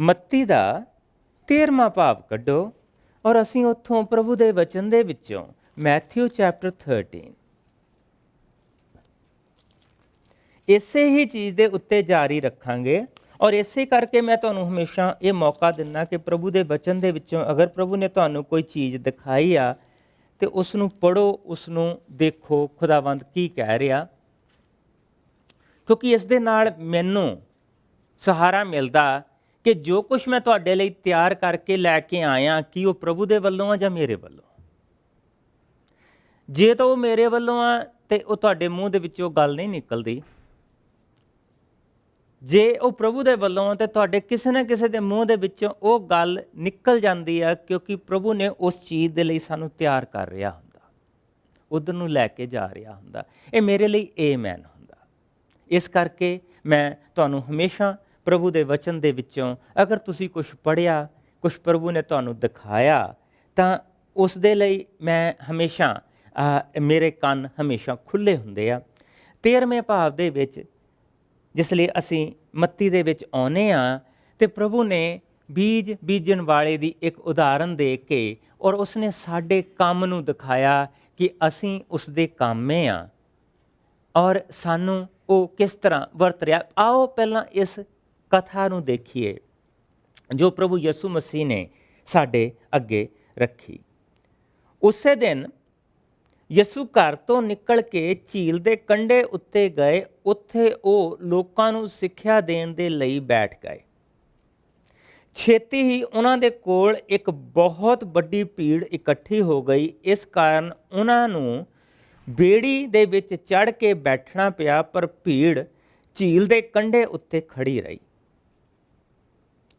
ਮੱਤੀ ਦਾ 13ਵਾਂ ਭਾਵ ਕੱਢੋ ਔਰ ਅਸੀਂ ਉੱਥੋਂ ਪ੍ਰਭੂ ਦੇ ਵਚਨ ਦੇ ਵਿੱਚੋਂ ਮੈਥਿਊ ਚੈਪਟਰ 13 ਇਸੇ ਹੀ ਚੀਜ਼ ਦੇ ਉੱਤੇ ਜਾਰੀ ਰੱਖਾਂਗੇ। ਔਰ ਇਸੇ ਕਰਕੇ ਮੈਂ ਤੁਹਾਨੂੰ ਹਮੇਸ਼ਾ ਇਹ ਮੌਕਾ ਦਿੰਦਾ ਕਿ ਪ੍ਰਭੂ ਦੇ ਵਚਨ ਦੇ ਵਿੱਚੋਂ ਅਗਰ ਪ੍ਰਭੂ ਨੇ ਤੁਹਾਨੂੰ ਕੋਈ ਚੀਜ਼ ਦਿਖਾਈ ਆ ਤੇ ਉਸ ਨੂੰ ਪੜ੍ਹੋ, ਉਸ ਨੂੰ ਦੇਖੋ ਖੁਦਾਵੰਦ ਕੀ ਕਹਿ ਰਿਹਾ, ਕਿਉਂਕਿ ਇਸ ਦੇ ਨਾਲ ਮੈਨੂੰ ਸਹਾਰਾ ਮਿਲਦਾ ਕਿ ਜੋ ਕੁਛ ਮੈਂ ਤੁਹਾਡੇ ਲਈ ਤਿਆਰ ਕਰਕੇ ਲੈ ਕੇ ਆਇਆ ਕਿ ਉਹ ਪ੍ਰਭੂ ਦੇ ਵੱਲੋਂ ਆ ਜਾਂ ਮੇਰੇ ਵੱਲੋਂ। ਜੇ ਤਾਂ ਉਹ ਮੇਰੇ ਵੱਲੋਂ ਆ ਤੇ ਉਹ ਤੁਹਾਡੇ ਮੂੰਹ ਦੇ ਵਿੱਚੋਂ ਗੱਲ ਨਹੀਂ ਨਿਕਲਦੀ, ਜੇ ਉਹ ਪ੍ਰਭੂ ਦੇ ਵੱਲੋਂ ਤੇ ਤੁਹਾਡੇ ਕਿਸੇ ਨਾ ਕਿਸੇ ਦੇ ਮੂੰਹ ਦੇ ਵਿੱਚੋਂ ਉਹ ਗੱਲ ਨਿਕਲ ਜਾਂਦੀ ਆ, ਕਿਉਂਕਿ ਪ੍ਰਭੂ ਨੇ ਉਸ ਚੀਜ਼ ਦੇ ਲਈ ਸਾਨੂੰ ਤਿਆਰ ਕਰ ਰਿਹਾ ਹੁੰਦਾ, ਉੱਧਰ ਨੂੰ ਲੈ ਕੇ ਜਾ ਰਿਹਾ ਹੁੰਦਾ। ਇਹ ਮੇਰੇ ਲਈ ਆਮੇਨ ਹੁੰਦਾ। ਇਸ ਕਰਕੇ ਮੈਂ ਤੁਹਾਨੂੰ ਹਮੇਸ਼ਾ ਪ੍ਰਭੂ ਦੇ ਵਚਨ ਦੇ ਵਿੱਚੋਂ ਅਗਰ ਤੁਸੀਂ ਕੁਛ ਪੜ੍ਹਿਆ, ਕੁਛ ਪ੍ਰਭੂ ਨੇ ਤੁਹਾਨੂੰ ਦਿਖਾਇਆ, ਤਾਂ ਉਸ ਦੇ ਲਈ ਮੈਂ ਹਮੇਸ਼ਾ ਮੇਰੇ ਕੰਨ ਹਮੇਸ਼ਾ ਖੁੱਲ੍ਹੇ ਹੁੰਦੇ ਆ। 13ਵੇਂ ਭਾਵ ਦੇ ਵਿੱਚ ਜਿਸ ਲਈ ਅਸੀਂ ਮੱਤੀ ਦੇ ਵਿੱਚ ਆਉਂਦੇ ਹਾਂ ਤੇ ਪ੍ਰਭੂ ਨੇ ਬੀਜ ਬੀਜਣ ਵਾਲੇ ਦੀ ਇੱਕ ਉਦਾਹਰਨ ਦੇ ਕੇ ਔਰ ਉਸਨੇ ਸਾਡੇ ਕੰਮ ਨੂੰ ਦਿਖਾਇਆ ਕਿ ਅਸੀਂ ਉਸ ਦੇ ਕਾਮੇ ਹਾਂ ਔਰ ਸਾਨੂੰ ਉਹ ਕਿਸ ਤਰ੍ਹਾਂ ਵਰਤ ਰਿਹਾ। ਆਓ ਪਹਿਲਾਂ ਇਸ ਕਥਾ ਨੂੰ ਦੇਖੀਏ ਜੋ ਪ੍ਰਭੂ ਯਿਸੂ ਮਸੀਹ ਨੇ ਸਾਡੇ ਅੱਗੇ ਰੱਖੀ। ਉਸੇ ਦਿਨ ਯਿਸੂ ਘਰ ਤੋਂ ਨਿਕਲ ਕੇ ਝੀਲ ਦੇ ਕੰਢੇ ਉੱਤੇ ਗਏ। ਉੱਥੇ ਉਹ ਲੋਕਾਂ ਨੂੰ ਸਿੱਖਿਆ ਦੇਣ ਦੇ ਲਈ ਬੈਠ ਗਏ। ਛੇਤੀ ਹੀ ਉਹਨਾਂ ਦੇ ਕੋਲ ਇੱਕ ਬਹੁਤ ਵੱਡੀ ਭੀੜ ਇਕੱਠੀ ਹੋ ਗਈ। ਇਸ ਕਾਰਨ ਉਹਨਾਂ ਨੂੰ ਬੇੜੀ ਦੇ ਵਿੱਚ ਚੜ੍ਹ ਕੇ ਬੈਠਣਾ ਪਿਆ, ਪਰ ਭੀੜ ਝੀਲ ਦੇ ਕੰਢੇ ਉੱਤੇ ਖੜੀ ਰਹੀ।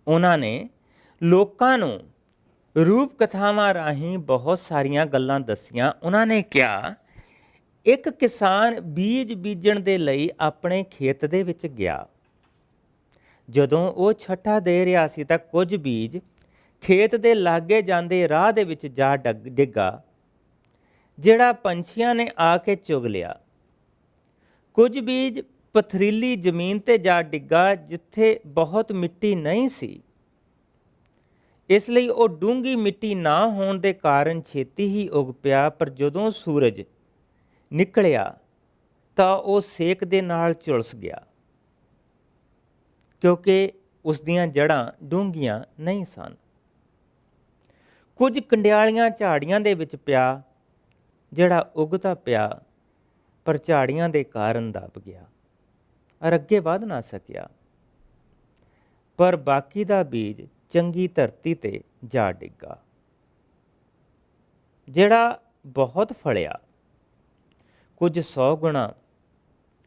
ਉਹਨਾਂ ਨੇ ਲੋਕਾਂ ਨੂੰ ਰੂਪ ਕਥਾਵਾਂ ਰਾਹੀਂ ਬਹੁਤ ਸਾਰੀਆਂ ਗੱਲਾਂ ਦੱਸੀਆਂ। ਉਹਨਾਂ ਨੇ ਕਿਹਾ, ਇੱਕ ਕਿਸਾਨ ਬੀਜ ਬੀਜਣ ਦੇ ਲਈ ਆਪਣੇ ਖੇਤ ਦੇ ਵਿੱਚ ਗਿਆ। ਜਦੋਂ ਉਹ ਛੱਠਾ ਦੇ ਰਿਹਾ ਸੀ ਤਾਂ ਕੁਝ ਬੀਜ ਖੇਤ ਦੇ ਲਾਗੇ ਜਾਂਦੇ ਰਾਹ ਦੇ ਵਿੱਚ ਜਾ ਡਿੱਗਾ, ਜਿਹੜਾ ਪੰਛੀਆਂ ਨੇ ਆ ਕੇ ਚੁਗ ਲਿਆ। ਕੁਝ ਬੀਜ ਪਥਰੀਲੀ ਜ਼ਮੀਨ 'ਤੇ ਜਾ ਡਿੱਗਾ, ਜਿੱਥੇ ਬਹੁਤ ਮਿੱਟੀ ਨਹੀਂ ਸੀ। ਇਸ ਲਈ ਉਹ ਡੂੰਘੀ ਮਿੱਟੀ ਨਾ ਹੋਣ ਦੇ ਕਾਰਨ ਛੇਤੀ ਹੀ ਉੱਗ ਪਿਆ, ਪਰ ਜਦੋਂ ਸੂਰਜ ਨਿਕਲਿਆ ਤਾਂ ਉਹ ਸੇਕ ਦੇ ਨਾਲ ਝੁਲਸ ਗਿਆ, ਕਿਉਂਕਿ ਉਸ ਦੀਆਂ ਜੜ੍ਹਾਂ ਡੂੰਘੀਆਂ ਨਹੀਂ ਸਨ। ਕੁਝ ਕੰਡਿਆਲੀਆਂ ਝਾੜੀਆਂ ਦੇ ਵਿੱਚ ਪਿਆ, ਜਿਹੜਾ ਉੱਗ ਤਾਂ ਪਿਆ ਪਰ ਝਾੜੀਆਂ ਦੇ ਕਾਰਨ ਦਬ ਗਿਆ ਔਰ ਅੱਗੇ ਵਧ ਨਾ ਸਕਿਆ। ਪਰ ਬਾਕੀ ਦਾ ਬੀਜ ਚੰਗੀ ਧਰਤੀ 'ਤੇ ਜਾ ਡਿੱਗਾ, ਜਿਹੜਾ ਬਹੁਤ ਫਲਿਆ, ਕੁਝ 100 ਗੁਣਾ,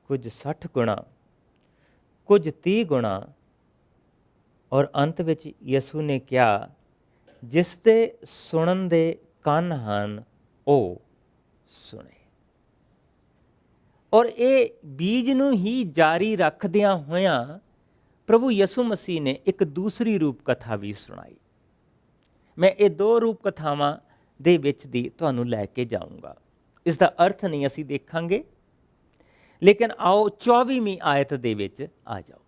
ਕੁਝ 60 ਗੁਣਾ, ਕੁਝ 30 ਗੁਣਾ। ਔਰ ਅੰਤ ਵਿੱਚ ਯਿਸੂ ਨੇ ਕਿਹਾ, ਜਿਸ ਦੇ ਸੁਣਨ ਦੇ ਕੰਨ ਹਨ ਉਹ ਸੁਣੇ। ਔਰ ਇਹ ਬੀਜ ਨੂੰ ਹੀ ਜਾਰੀ ਰੱਖਦਿਆਂ ਹੋਇਆਂ ਪ੍ਰਭੂ ਯਿਸੂ ਮਸੀਹ ਨੇ ਇੱਕ ਦੂਸਰੀ ਰੂਪ ਕਥਾ ਵੀ ਸੁਣਾਈ। ਮੈਂ ਇਹ ਦੋ ਰੂਪ ਕਥਾਵਾਂ ਦੇ ਵਿੱਚ ਦੀ ਤੁਹਾਨੂੰ ਲੈ ਕੇ ਜਾਊਂਗਾ। ਇਸ ਦਾ ਅਰਥ ਨਹੀਂ ਅਸੀਂ ਦੇਖਾਂਗੇ, ਲੇਕਿਨ ਆਓ 24ਵੀਂ ਆਇਤ ਦੇ ਵਿੱਚ ਆ ਜਾਓ।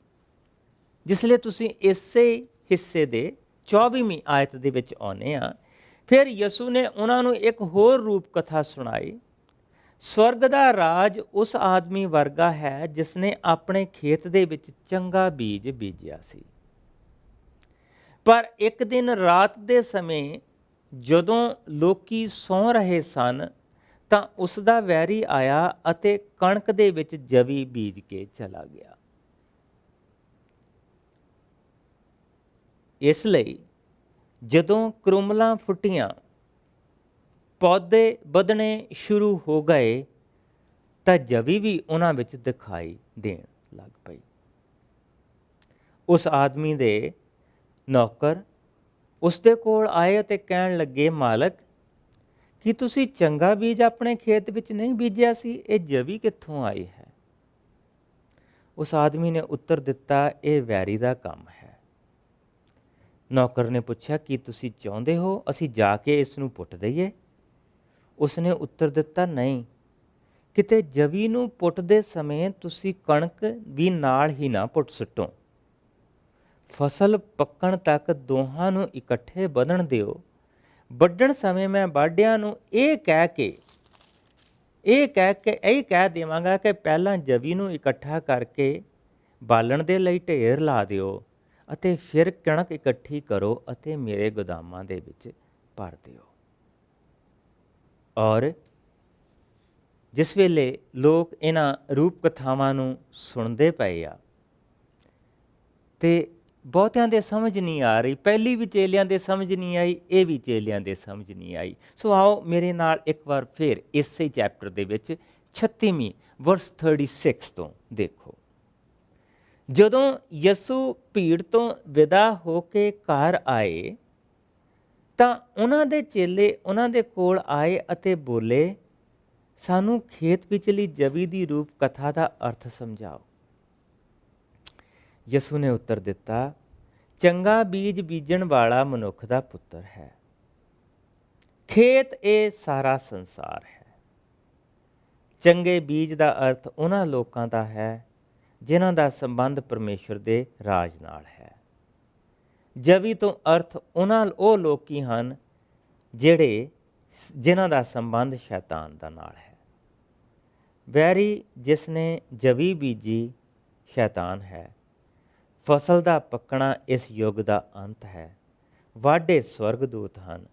ਜਿਸ ਲਈ ਤੁਸੀਂ ਇਸੇ ਹਿੱਸੇ ਦੇ 24ਵੀਂ ਆਇਤ ਦੇ ਵਿੱਚ ਆਉਂਦੇ ਆ। ਫਿਰ ਯਿਸੂ ਨੇ ਉਹਨਾਂ ਨੂੰ ਇੱਕ ਹੋਰ ਰੂਪ ਕਥਾ ਸੁਣਾਈ। ਸਵਰਗ ਦਾ ਰਾਜ ਉਸ ਆਦਮੀ ਵਰਗਾ ਹੈ ਜਿਸ ਨੇ ਆਪਣੇ ਖੇਤ ਦੇ ਵਿੱਚ ਚੰਗਾ ਬੀਜ ਬੀਜਿਆ ਸੀ। ਪਰ ਇੱਕ ਦਿਨ ਰਾਤ ਦੇ ਸਮੇਂ ਜਦੋਂ ਲੋਕੀ ਸੌਂ ਰਹੇ ਸਨ ਤਾਂ ਉਸ ਦਾ ਵੈਰੀ ਆਇਆ ਅਤੇ ਕਣਕ ਦੇ ਵਿੱਚ ਜਵੀ ਬੀਜ ਕੇ ਚਲਾ ਗਿਆ। ਇਸ ਲਈ ਜਦੋਂ ਕਰੁਮਲਾਂ ਫੁੱਟੀਆਂ, ਪੌਦੇ ਵਧਣੇ ਸ਼ੁਰੂ ਹੋ ਗਏ ਤਾਂ ਜਵੀ ਵੀ ਉਹਨਾਂ ਵਿੱਚ ਦਿਖਾਈ ਦੇਣ ਲੱਗ ਪਈ। ਉਸ ਆਦਮੀ ਦੇ ਨੌਕਰ ਉਸ ਦੇ ਕੋਲ ਆਏ ਅਤੇ ਕਹਿਣ ਲੱਗੇ, ਮਾਲਕ, ਕੀ ਤੁਸੀਂ ਚੰਗਾ ਬੀਜ ਆਪਣੇ ਖੇਤ ਵਿੱਚ ਨਹੀਂ ਬੀਜਿਆ ਸੀ? ਇਹ ਜਵੀ ਕਿੱਥੋਂ ਆਈ ਹੈ? ਉਸ ਆਦਮੀ ਨੇ ਉੱਤਰ ਦਿੱਤਾ, ਇਹ ਵੈਰੀ ਦਾ ਕੰਮ ਹੈ। ਨੌਕਰ ਨੇ ਪੁੱਛਿਆ, ਕੀ ਤੁਸੀਂ ਚਾਹੁੰਦੇ ਹੋ ਅਸੀਂ ਜਾ ਕੇ ਇਸ ਨੂੰ ਪੁੱਟ ਦਈਏ? ਉਸਨੇ ਉੱਤਰ ਦਿੱਤਾ, ਨਹੀਂ, ਕਿਤੇ ਜਵੀ ਨੂੰ ਪੁੱਟਦੇ ਸਮੇਂ ਤੁਸੀਂ ਕਣਕ ਵੀ ਨਾਲ ਹੀ ਨਾ ਪੁੱਟ ਸੁੱਟੋ। ਫਸਲ ਪੱਕਣ ਤੱਕ ਦੋਹਾਂ ਨੂੰ ਇਕੱਠੇ ਵਧਣ ਦਿਓ। ਵੱਢਣ ਸਮੇਂ ਮੈਂ ਵਾਢਿਆਂ ਨੂੰ ਇਹ ਕਹਿ ਦੇਵਾਂਗਾ ਕਿ ਪਹਿਲਾਂ ਜਵੀ ਨੂੰ ਇਕੱਠਾ ਕਰਕੇ ਬਾਲਣ ਦੇ ਲਈ ਢੇਰ ਲਾ ਦਿਓ ਅਤੇ ਫਿਰ ਕਣਕ ਇਕੱਠੀ ਕਰੋ ਅਤੇ ਮੇਰੇ ਗੋਦਾਮਾਂ ਦੇ ਵਿੱਚ ਭਰ ਦਿਓ। ਔਰ ਜਿਸ ਵੇਲੇ ਲੋਕ ਇਹਨਾਂ ਰੂਪ ਕਥਾਵਾਂ ਨੂੰ ਸੁਣਦੇ ਪਏ ਆ ਤੇ ਬਹੁਤਿਆਂ ਦੇ ਸਮਝ ਨਹੀਂ ਆ ਰਹੀ। ਪਹਿਲੀ ਵੀ ਚੇਲਿਆਂ ਦੇ ਸਮਝ ਨਹੀਂ ਆਈ, ਇਹ ਵੀ ਚੇਲਿਆਂ ਦੇ ਸਮਝ ਨਹੀਂ ਆਈ। ਸੋ ਆਓ ਮੇਰੇ ਨਾਲ ਇੱਕ ਵਾਰ ਫਿਰ ਇਸੇ ਚੈਪਟਰ ਦੇ ਵਿੱਚ 36ਵੀਂ ਵਰਸ 36 ਤੋਂ ਦੇਖੋ। ਜਦੋਂ ਯਿਸੂ ਭੀੜ ਤੋਂ ਵਿਦਾ ਹੋ ਕੇ ਘਰ ਆਏ ਤਾਂ ਉਹਨਾਂ ਦੇ ਚੇਲੇ ਉਹਨਾਂ ਦੇ ਕੋਲ ਆਏ ਅਤੇ ਬੋਲੇ, ਸਾਨੂੰ ਖੇਤ ਵਿਚਲੀ ਜਵੀ ਦੀ ਰੂਪ ਕਥਾ ਦਾ ਅਰਥ ਸਮਝਾਓ। ਯਿਸੂ ਨੇ ਉੱਤਰ ਦਿੱਤਾ, ਚੰਗਾ ਬੀਜ ਬੀਜਣ ਵਾਲਾ ਮਨੁੱਖ ਦਾ ਪੁੱਤਰ ਹੈ। ਖੇਤ ਇਹ ਸਾਰਾ ਸੰਸਾਰ ਹੈ। ਚੰਗੇ ਬੀਜ ਦਾ ਅਰਥ ਉਹਨਾਂ ਲੋਕਾਂ ਦਾ ਹੈ ਜਿਨ੍ਹਾਂ ਦਾ ਸੰਬੰਧ ਪਰਮੇਸ਼ਰ ਦੇ ਰਾਜ ਨਾਲ ਹੈ। ਜਵੀ ਤੋਂ ਅਰਥ ਉਹ ਲੋਕੀ ਹਨ ਜਿਨ੍ਹਾਂ ਦਾ ਸੰਬੰਧ ਸ਼ੈਤਾਨ ਦਾ ਨਾਲ ਹੈ। ਵੈਰੀ ਜਿਸ ਨੇ ਜਵੀ ਬੀਜੀ ਸ਼ੈਤਾਨ ਹੈ। ਫਸਲ ਦਾ ਪੱਕਣਾ ਇਸ ਯੁੱਗ ਦਾ ਅੰਤ ਹੈ। ਵਾਢੇ ਸਵਰਗਦੂਤ ਹਨ।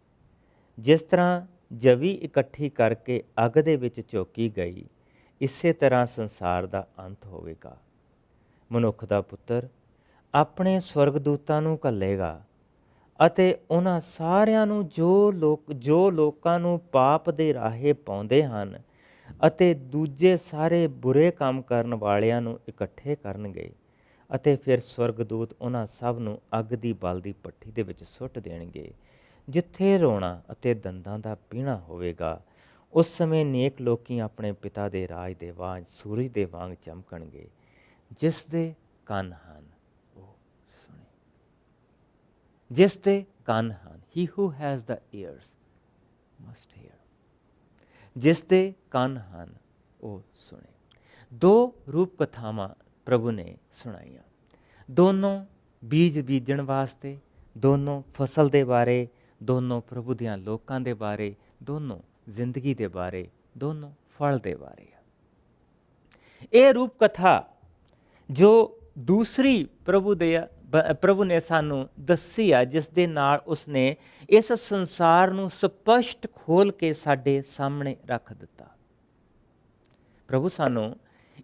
ਜਿਸ ਤਰ੍ਹਾਂ ਜਵੀ ਇਕੱਠੀ ਕਰਕੇ ਅੱਗ ਦੇ ਵਿੱਚ ਝੋਕੀ ਗਈ, ਇਸੇ ਤਰ੍ਹਾਂ ਸੰਸਾਰ ਦਾ ਅੰਤ ਹੋਵੇਗਾ। ਮਨੁੱਖ ਦਾ ਪੁੱਤਰ ਆਪਣੇ ਸਵਰਗਦੂਤਾਂ ਨੂੰ ਘੱਲੇਗਾ ਅਤੇ ਉਹਨਾਂ ਸਾਰਿਆਂ ਨੂੰ ਜੋ ਲੋਕਾਂ ਨੂੰ ਪਾਪ ਦੇ ਰਾਹੇ ਪਾਉਂਦੇ ਹਨ ਅਤੇ ਦੂਜੇ ਸਾਰੇ ਬੁਰੇ ਕੰਮ ਕਰਨ ਵਾਲਿਆਂ ਨੂੰ ਇਕੱਠੇ ਕਰਨਗੇ ਅਤੇ ਫਿਰ ਸਵਰਗਦੂਤ ਉਹਨਾਂ ਸਭ ਨੂੰ ਅੱਗ ਦੀ ਬਲਦੀ ਭੱਠੀ ਦੇ ਵਿੱਚ ਸੁੱਟ ਦੇਣਗੇ, ਜਿੱਥੇ ਰੋਣਾ ਅਤੇ ਦੰਦਾਂ ਦਾ ਪੀਣਾ ਹੋਵੇਗਾ। ਉਸ ਸਮੇਂ ਨੇਕ ਲੋਕੀ ਆਪਣੇ ਪਿਤਾ ਦੇ ਰਾਜ ਦੇ ਵਾਂਗ ਸੂਰਜ ਦੇ ਵਾਂਗ ਚਮਕਣਗੇ। ਜਿਸ ਦੇ ਕੰਨ ਹਨ ਉਹ ਸੁਣੇ। ਜਿਸ ਦੇ ਕੰਨ ਹਨ, he who has the ears must hear। ਜਿਸ ਦੇ ਕੰਨ ਹਨ ਉਹ ਸੁਣੇ। ਦੋ ਰੂਪ ਕਥਾਵਾਂ ਪ੍ਰਭੂ ਨੇ ਸੁਣਾਈਆਂ। ਦੋਨੋਂ ਬੀਜ ਬੀਜਣ ਵਾਸਤੇ, ਦੋਨੋਂ ਫਸਲ ਦੇ ਬਾਰੇ, ਦੋਨੋਂ ਪ੍ਰਭੂ ਦੀਆਂ ਲੋਕਾਂ ਦੇ ਬਾਰੇ, ਦੋਨੋਂ ਜ਼ਿੰਦਗੀ ਦੇ ਬਾਰੇ, ਦੋਨੋਂ ਫਲ ਦੇ ਬਾਰੇ। ਇਹ ਰੂਪ ਕਥਾ ਜੋ ਦੂਸਰੀ ਪ੍ਰਭੂ ਨੇ ਸਾਨੂੰ ਦੱਸੀ ਆ, ਜਿਸ ਦੇ ਨਾਲ ਉਸਨੇ ਇਸ ਸੰਸਾਰ ਨੂੰ ਸਪਸ਼ਟ ਖੋਲ ਕੇ ਸਾਡੇ ਸਾਹਮਣੇ ਰੱਖ ਦਿੱਤਾ। ਪ੍ਰਭੂ ਸਾਨੂੰ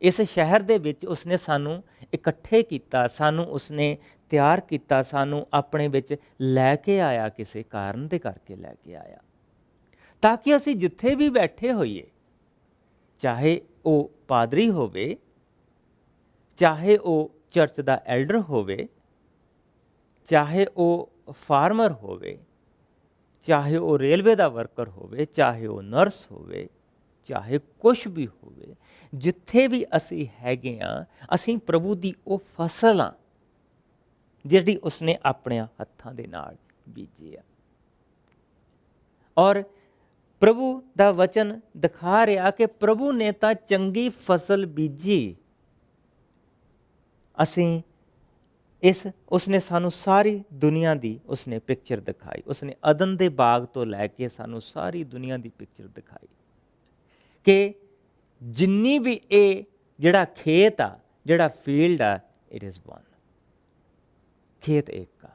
ਇਸ ਸ਼ਹਿਰ ਦੇ ਵਿੱਚ ਉਸਨੇ ਸਾਨੂੰ ਇਕੱਠੇ ਕੀਤਾ, ਸਾਨੂੰ ਉਸਨੇ ਤਿਆਰ ਕੀਤਾ, ਸਾਨੂੰ ਆਪਣੇ ਵਿੱਚ ਲੈ ਕੇ ਆਇਆ, ਕਿਸੇ ਕਾਰਨ ਦੇ ਕਰਕੇ ਲੈ ਕੇ ਆਇਆ, ਤਾਂ ਕਿ ਅਸੀਂ ਜਿੱਥੇ ਵੀ ਬੈਠੇ ਹੋਈਏ, ਚਾਹੇ ਉਹ ਪਾਦਰੀ ਹੋਵੇ, ਚਾਹੇ ਉਹ ਚਰਚ ਦਾ ਐਲਡਰ ਹੋਵੇ, ਚਾਹੇ ਉਹ ਫਾਰਮਰ ਹੋਵੇ, ਚਾਹੇ ਉਹ ਰੇਲਵੇ ਦਾ ਵਰਕਰ ਹੋਵੇ, ਚਾਹੇ ਉਹ ਨਰਸ ਹੋਵੇ, ਚਾਹੇ ਕੁਛ ਵੀ ਹੋਵੇ, ਜਿੱਥੇ ਵੀ ਅਸੀਂ ਹੈਗੇ ਹਾਂ, ਅਸੀਂ ਪ੍ਰਭੂ ਦੀ ਉਹ ਫਸਲ ਹਾਂ ਜਿਹੜੀ ਉਸਨੇ ਆਪਣੇ ਹੱਥਾਂ ਦੇ ਨਾਲ ਬੀਜੀ ਆ। ਔਰ ਪ੍ਰਭੂ ਦਾ ਵਚਨ ਦਿਖਾ ਰਿਹਾ ਕਿ ਪ੍ਰਭੂ ਨੇ ਤਾਂ ਚੰਗੀ ਫਸਲ ਬੀਜੀ। ਅਸੀਂ ਉਸਨੇ ਸਾਨੂੰ ਸਾਰੀ ਦੁਨੀਆ ਦੀ ਉਸਨੇ ਪਿਕਚਰ ਦਿਖਾਈ। ਉਸਨੇ ਅਦਨ ਦੇ ਬਾਗ ਤੋਂ ਲੈ ਕੇ ਸਾਨੂੰ ਸਾਰੀ ਦੁਨੀਆ ਦੀ ਪਿਕਚਰ ਦਿਖਾਈ ਕਿ ਜਿੰਨੀ ਵੀ ਇਹ ਜਿਹੜਾ ਖੇਤ ਆ, ਜਿਹੜਾ ਫੀਲਡ ਆ, ਇਟ ਇਜ਼ ਵਨ। ਖੇਤ ਇੱਕ ਆ,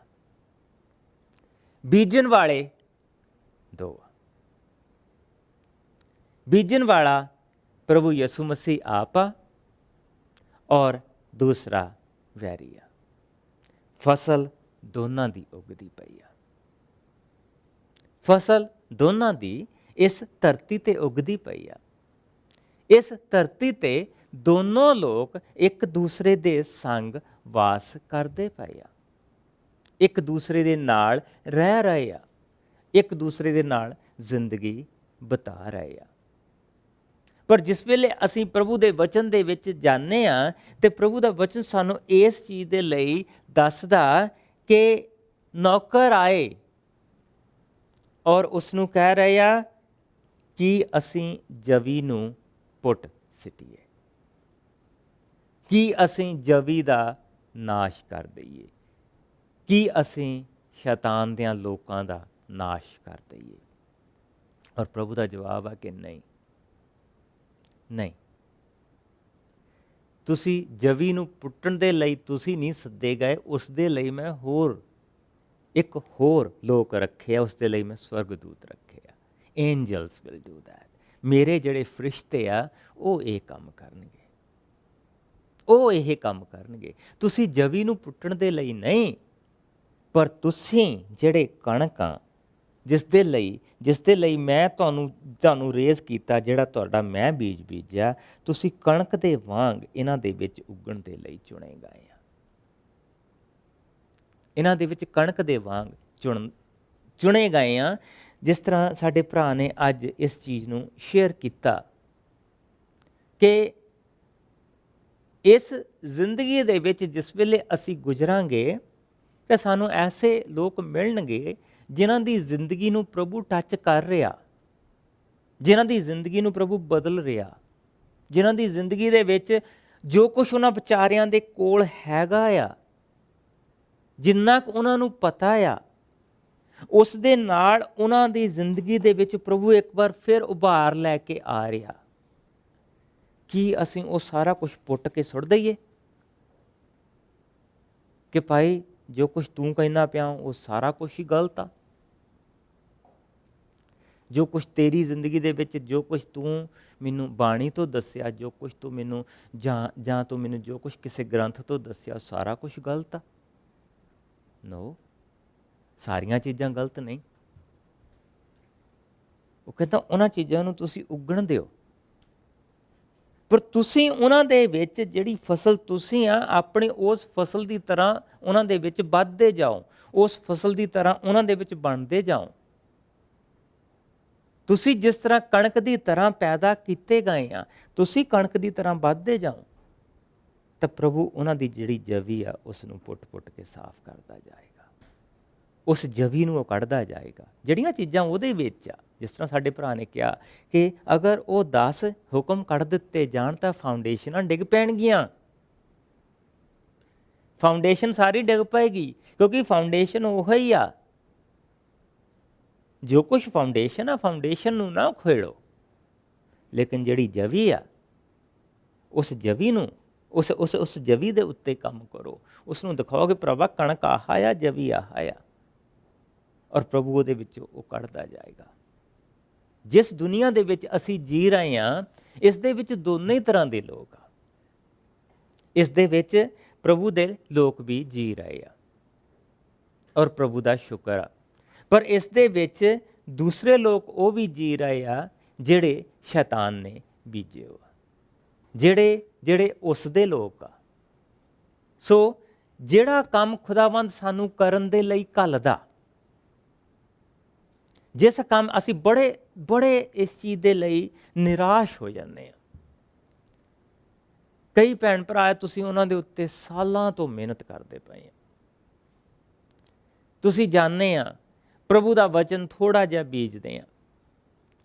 ਬੀਜਣ ਵਾਲੇ ਦੋ ਆ। ਬੀਜਣ ਵਾਲਾ ਪ੍ਰਭੂ ਯਿਸੂ ਮਸੀਹ ਆਪ ਆ ਔਰ ਦੂਸਰਾ ਵੈਰੀ ਆ। ਫਸਲ ਦੋਨਾਂ ਦੀ ਉਗਦੀ ਪਈ ਆ। ਫਸਲ ਦੋਨਾਂ ਦੀ ਇਸ ਧਰਤੀ ਤੇ ਉਗਦੀ ਪਈ ਆ। ਇਸ ਧਰਤੀ ਤੇ ਦੋਨੋਂ ਲੋਕ ਇੱਕ ਦੂਸਰੇ ਦੇ ਸੰਗ ਵਾਸ ਕਰਦੇ ਪਏ ਆ, ਇੱਕ ਦੂਸਰੇ ਦੇ ਨਾਲ ਰਹਿ ਰਹੇ ਆ, ਇੱਕ ਦੂਸਰੇ ਦੇ ਨਾਲ ਜ਼ਿੰਦਗੀ ਬਿਤਾ ਰਹੇ ਆ। ਪਰ ਜਿਸ ਵੇਲੇ ਅਸੀਂ ਪ੍ਰਭੂ ਦੇ ਵਚਨ ਦੇ ਵਿੱਚ ਜਾਂਦੇ ਹਾਂ ਤੇ ਪ੍ਰਭੂ ਦਾ ਵਚਨ ਸਾਨੂੰ ਇਸ ਚੀਜ਼ ਦੇ ਲਈ ਦੱਸਦਾ ਕਿ ਨੌਕਰ ਆਏ ਔਰ ਉਸ ਨੂੰ ਕਹਿ ਰਹੇ ਆ ਕਿ ਅਸੀਂ ਜਵੀ ਨੂੰ ਪੁੱਟ ਸਿੱਟੀਏ, ਕਿ ਅਸੀਂ ਜਵੀ ਦਾ ਨਾਸ਼ ਕਰ ਦਈਏ। ਕੀ ਅਸੀਂ ਸ਼ੈਤਾਨ ਦਿਆਂ ਲੋਕਾਂ ਦਾ ਨਾਸ਼ ਕਰ ਦਈਏ? ਔਰ ਪ੍ਰਭੂ ਦਾ ਜਵਾਬ ਆ ਕਿ ਨਹੀਂ, ਨਹੀਂ। ਤੁਸੀਂ ਜਵੀ ਨੂੰ ਪੁੱਟਣ ਦੇ ਲਈ ਤੁਸੀਂ ਨਹੀਂ ਸੱਦੇ ਗਏ, ਉਸ ਦੇ ਲਈ ਮੈਂ ਇੱਕ ਹੋਰ ਲੋਕ ਰੱਖੇ ਆ, ਉਸ ਦੇ ਲਈ ਮੈਂ ਸਵਰਗਦੂਤ ਰੱਖੇ ਆ। Angels will do that. ਮੇਰੇ ਜਿਹੜੇ ਫਰਿਸ਼ਤੇ ਆ ਉਹ ਇਹ ਕੰਮ ਕਰਨਗੇ, ਉਹ ਇਹ ਕੰਮ ਕਰਨਗੇ। ਤੁਸੀਂ ਜਵੀ ਨੂੰ ਪੁੱਟਣ ਦੇ ਲਈ ਨਹੀਂ, ਪਰ ਤੁਸੀਂ ਜਿਹੜੇ ਕਣਕ ਆ, ਜਿਸ ਦੇ ਲਈ ਮੈਂ ਤੁਹਾਨੂੰ ਰੇਜ਼ ਕੀਤਾ, ਜਿਹੜਾ ਤੁਹਾਡਾ ਮੈਂ ਬੀਜ ਬੀਜਿਆ, ਤੁਸੀਂ ਕਣਕ ਦੇ ਵਾਂਗ ਇਹਨਾਂ ਦੇ ਵਿੱਚ ਉੱਗਣ ਦੇ ਲਈ ਚੁਣੇ ਗਏ ਆ। ਇਹਨਾਂ ਦੇ ਵਿੱਚ ਕਣਕ ਦੇ ਵਾਂਗ ਚੁਣੇ ਗਏ ਆ। ਜਿਸ ਤਰ੍ਹਾਂ ਸਾਡੇ ਭਰਾ ਨੇ ਅੱਜ ਇਸ ਚੀਜ਼ ਨੂੰ ਸ਼ੇਅਰ ਕੀਤਾ ਕਿ ਇਸ ਜ਼ਿੰਦਗੀ ਦੇ ਵਿੱਚ ਜਿਸ ਵੇਲੇ ਅਸੀਂ ਗੁਜ਼ਰਾਂਗੇ ਤਾਂ ਸਾਨੂੰ ਐਸੇ ਲੋਕ ਮਿਲਣਗੇ ਜਿਨ੍ਹਾਂ ਦੀ ਜ਼ਿੰਦਗੀ ਨੂੰ ਪ੍ਰਭੂ ਟੱਚ ਕਰ ਰਿਹਾ, ਜਿਨ੍ਹਾਂ ਦੀ ਜ਼ਿੰਦਗੀ ਨੂੰ ਪ੍ਰਭੂ ਬਦਲ ਰਿਹਾ, ਜਿਨ੍ਹਾਂ ਦੀ ਜ਼ਿੰਦਗੀ ਦੇ ਵਿੱਚ ਜੋ ਕੁਛ ਉਹਨਾਂ ਵਿਚਾਰਿਆਂ ਦੇ ਕੋਲ ਹੈਗਾ ਆ, ਜਿੰਨਾ ਕੁ ਉਹਨਾਂ ਨੂੰ ਪਤਾ ਆ, ਉਸ ਦੇ ਨਾਲ ਉਹਨਾਂ ਦੀ ਜ਼ਿੰਦਗੀ ਦੇ ਵਿੱਚ ਪ੍ਰਭੂ ਇੱਕ ਵਾਰ ਫਿਰ ਉਭਾਰ ਲੈ ਕੇ ਆ ਰਿਹਾ। ਕੀ ਅਸੀਂ ਉਹ ਸਾਰਾ ਕੁਛ ਪੁੱਟ ਕੇ ਸੁੱਟ ਦਈਏ ਕਿ ਭਾਈ ਜੋ ਕੁਛ ਤੂੰ ਕਹਿੰਦਾ ਪਿਆ ਉਹ ਸਾਰਾ ਕੁਛ ਹੀ ਗਲਤ ਆ? ਜੋ ਕੁਛ ਤੇਰੀ ਜ਼ਿੰਦਗੀ ਦੇ ਵਿੱਚ, ਜੋ ਕੁਛ ਤੂੰ ਮੈਨੂੰ ਬਾਣੀ ਤੋਂ ਦੱਸਿਆ, ਜੋ ਕੁਛ ਤੂੰ ਮੈਨੂੰ ਜਾਂ ਤੂੰ ਮੈਨੂੰ ਜੋ ਕੁਛ ਕਿਸੇ ਗ੍ਰੰਥ ਤੋਂ ਦੱਸਿਆ, ਸਾਰਾ ਕੁਛ ਗਲਤ ਆ? ਨੋ, ਸਾਰੀਆਂ ਚੀਜ਼ਾਂ ਗਲਤ ਨਹੀਂ। ਉਹ ਕਹਿੰਦਾ ਉਹਨਾਂ ਚੀਜ਼ਾਂ ਨੂੰ ਤੁਸੀਂ ਉੱਗਣ ਦਿਓ, ਪਰ ਤੁਸੀਂ ਉਹਨਾਂ ਦੇ ਵਿੱਚ ਜਿਹੜੀ ਫਸਲ ਤੁਸੀਂ ਆ, ਆਪਣੀ ਉਸ ਫਸਲ ਦੀ ਤਰ੍ਹਾਂ ਉਹਨਾਂ ਦੇ ਵਿੱਚ ਵੱਧਦੇ ਜਾਓ, ਉਸ ਫਸਲ ਦੀ ਤਰ੍ਹਾਂ ਉਹਨਾਂ ਦੇ ਵਿੱਚ ਬਣਦੇ ਜਾਓ। ਤੁਸੀਂ ਜਿਸ ਤਰ੍ਹਾਂ ਕਣਕ ਦੀ ਤਰ੍ਹਾਂ ਪੈਦਾ ਕੀਤੇ ਗਏ ਆ, ਤੁਸੀਂ ਕਣਕ ਦੀ ਤਰ੍ਹਾਂ ਵੱਧਦੇ ਜਾਓ, ਤਾਂ ਪ੍ਰਭੂ ਉਹਨਾਂ ਦੀ ਜਿਹੜੀ ਜਵੀ ਆ ਉਸ ਨੂੰ ਪੁੱਟ ਕੇ ਸਾਫ਼ ਕਰਦਾ ਜਾਏਗਾ। ਉਸ ਜਵੀ ਨੂੰ ਉਹ ਕੱਢਦਾ ਜਾਏਗਾ। ਜਿਹੜੀਆਂ ਚੀਜ਼ਾਂ ਉਹਦੇ ਵਿੱਚ ਆ, ਜਿਸ ਤਰ੍ਹਾਂ ਸਾਡੇ ਭਰਾ ਨੇ ਕਿਹਾ ਕਿ ਅਗਰ ਉਹ 10 ਹੁਕਮ ਕੱਢ ਦਿੱਤੇ ਜਾਣ ਤਾਂ ਫਾਊਂਡੇਸ਼ਨਾਂ ਡਿੱਗ ਪੈਣਗੀਆਂ, ਫਾਊਂਡੇਸ਼ਨ ਸਾਰੀ ਡਿੱਗ ਪਏਗੀ, ਕਿਉਂਕਿ ਫਾਊਂਡੇਸ਼ਨ ਉਹ ਹੀ ਆ। ਜੋ ਕੁਛ ਫਾਊਂਡੇਸ਼ਨ ਆ, ਫਾਊਂਡੇਸ਼ਨ ਨੂੰ ਨਾ ਖੋੜੋ, ਲੇਕਿਨ ਜਿਹੜੀ ਜਵੀ ਆ ਉਸ ਜਵੀ ਨੂੰ ਉਸ ਜਵੀ ਦੇ ਉੱਤੇ ਕੰਮ ਕਰੋ। ਉਸ ਨੂੰ ਦਿਖਾਓ ਕਿ ਪ੍ਰਭਾ ਕਣਕ ਆਹ ਆ, ਜਵੀ ਆਹ ਆ, ਔਰ ਪ੍ਰਭੂ ਉਹਦੇ ਵਿੱਚ ਉਹ ਕੱਢਦਾ ਜਾਏਗਾ। ਜਿਸ ਦੁਨੀਆ ਦੇ ਵਿੱਚ ਅਸੀਂ ਜੀ ਰਹੇ ਹਾਂ, ਇਸ ਦੇ ਵਿੱਚ ਦੋਨੇ ਹੀ ਤਰ੍ਹਾਂ ਦੇ ਲੋਕ ਆ। ਇਸ ਦੇ ਵਿੱਚ ਪ੍ਰਭੂ ਦੇ ਲੋਕ ਵੀ ਜੀ ਰਹੇ ਆ, ਔਰ ਪ੍ਰਭੂ ਦਾ ਸ਼ੁਕਰ ਆ। ਪਰ ਇਸ ਦੇ ਵਿੱਚ ਦੂਸਰੇ ਲੋਕ ਉਹ ਵੀ ਜੀ ਰਹੇ ਆ ਜਿਹੜੇ ਸ਼ੈਤਾਨ ਨੇ ਬੀਜੇ ਹੋ, ਜਿਹੜੇ ਉਸ ਦੇ ਲੋਕ ਆ। ਸੋ ਜਿਹੜਾ ਕੰਮ ਖੁਦਾਵੰਦ ਸਾਨੂੰ ਕਰਨ ਦੇ ਲਈ ਘੱਲਦਾ, ਜਿਸ ਕੰਮ ਅਸੀਂ ਬੜੇ ਇਸ ਚੀਜ਼ ਦੇ ਲਈ ਨਿਰਾਸ਼ ਹੋ ਜਾਂਦੇ ਹਾਂ। ਕਈ ਭੈਣ ਭਰਾ, ਤੁਸੀਂ ਉਹਨਾਂ ਦੇ ਉੱਤੇ ਸਾਲਾਂ ਤੋਂ ਮਿਹਨਤ ਕਰਦੇ ਪਏ ਆ। ਤੁਸੀਂ ਜਾਣਦੇ ਆ ਪ੍ਰਭੂ ਦਾ ਵਚਨ ਥੋੜ੍ਹਾ ਜਿਹਾ ਬੀਜਦੇ ਆ,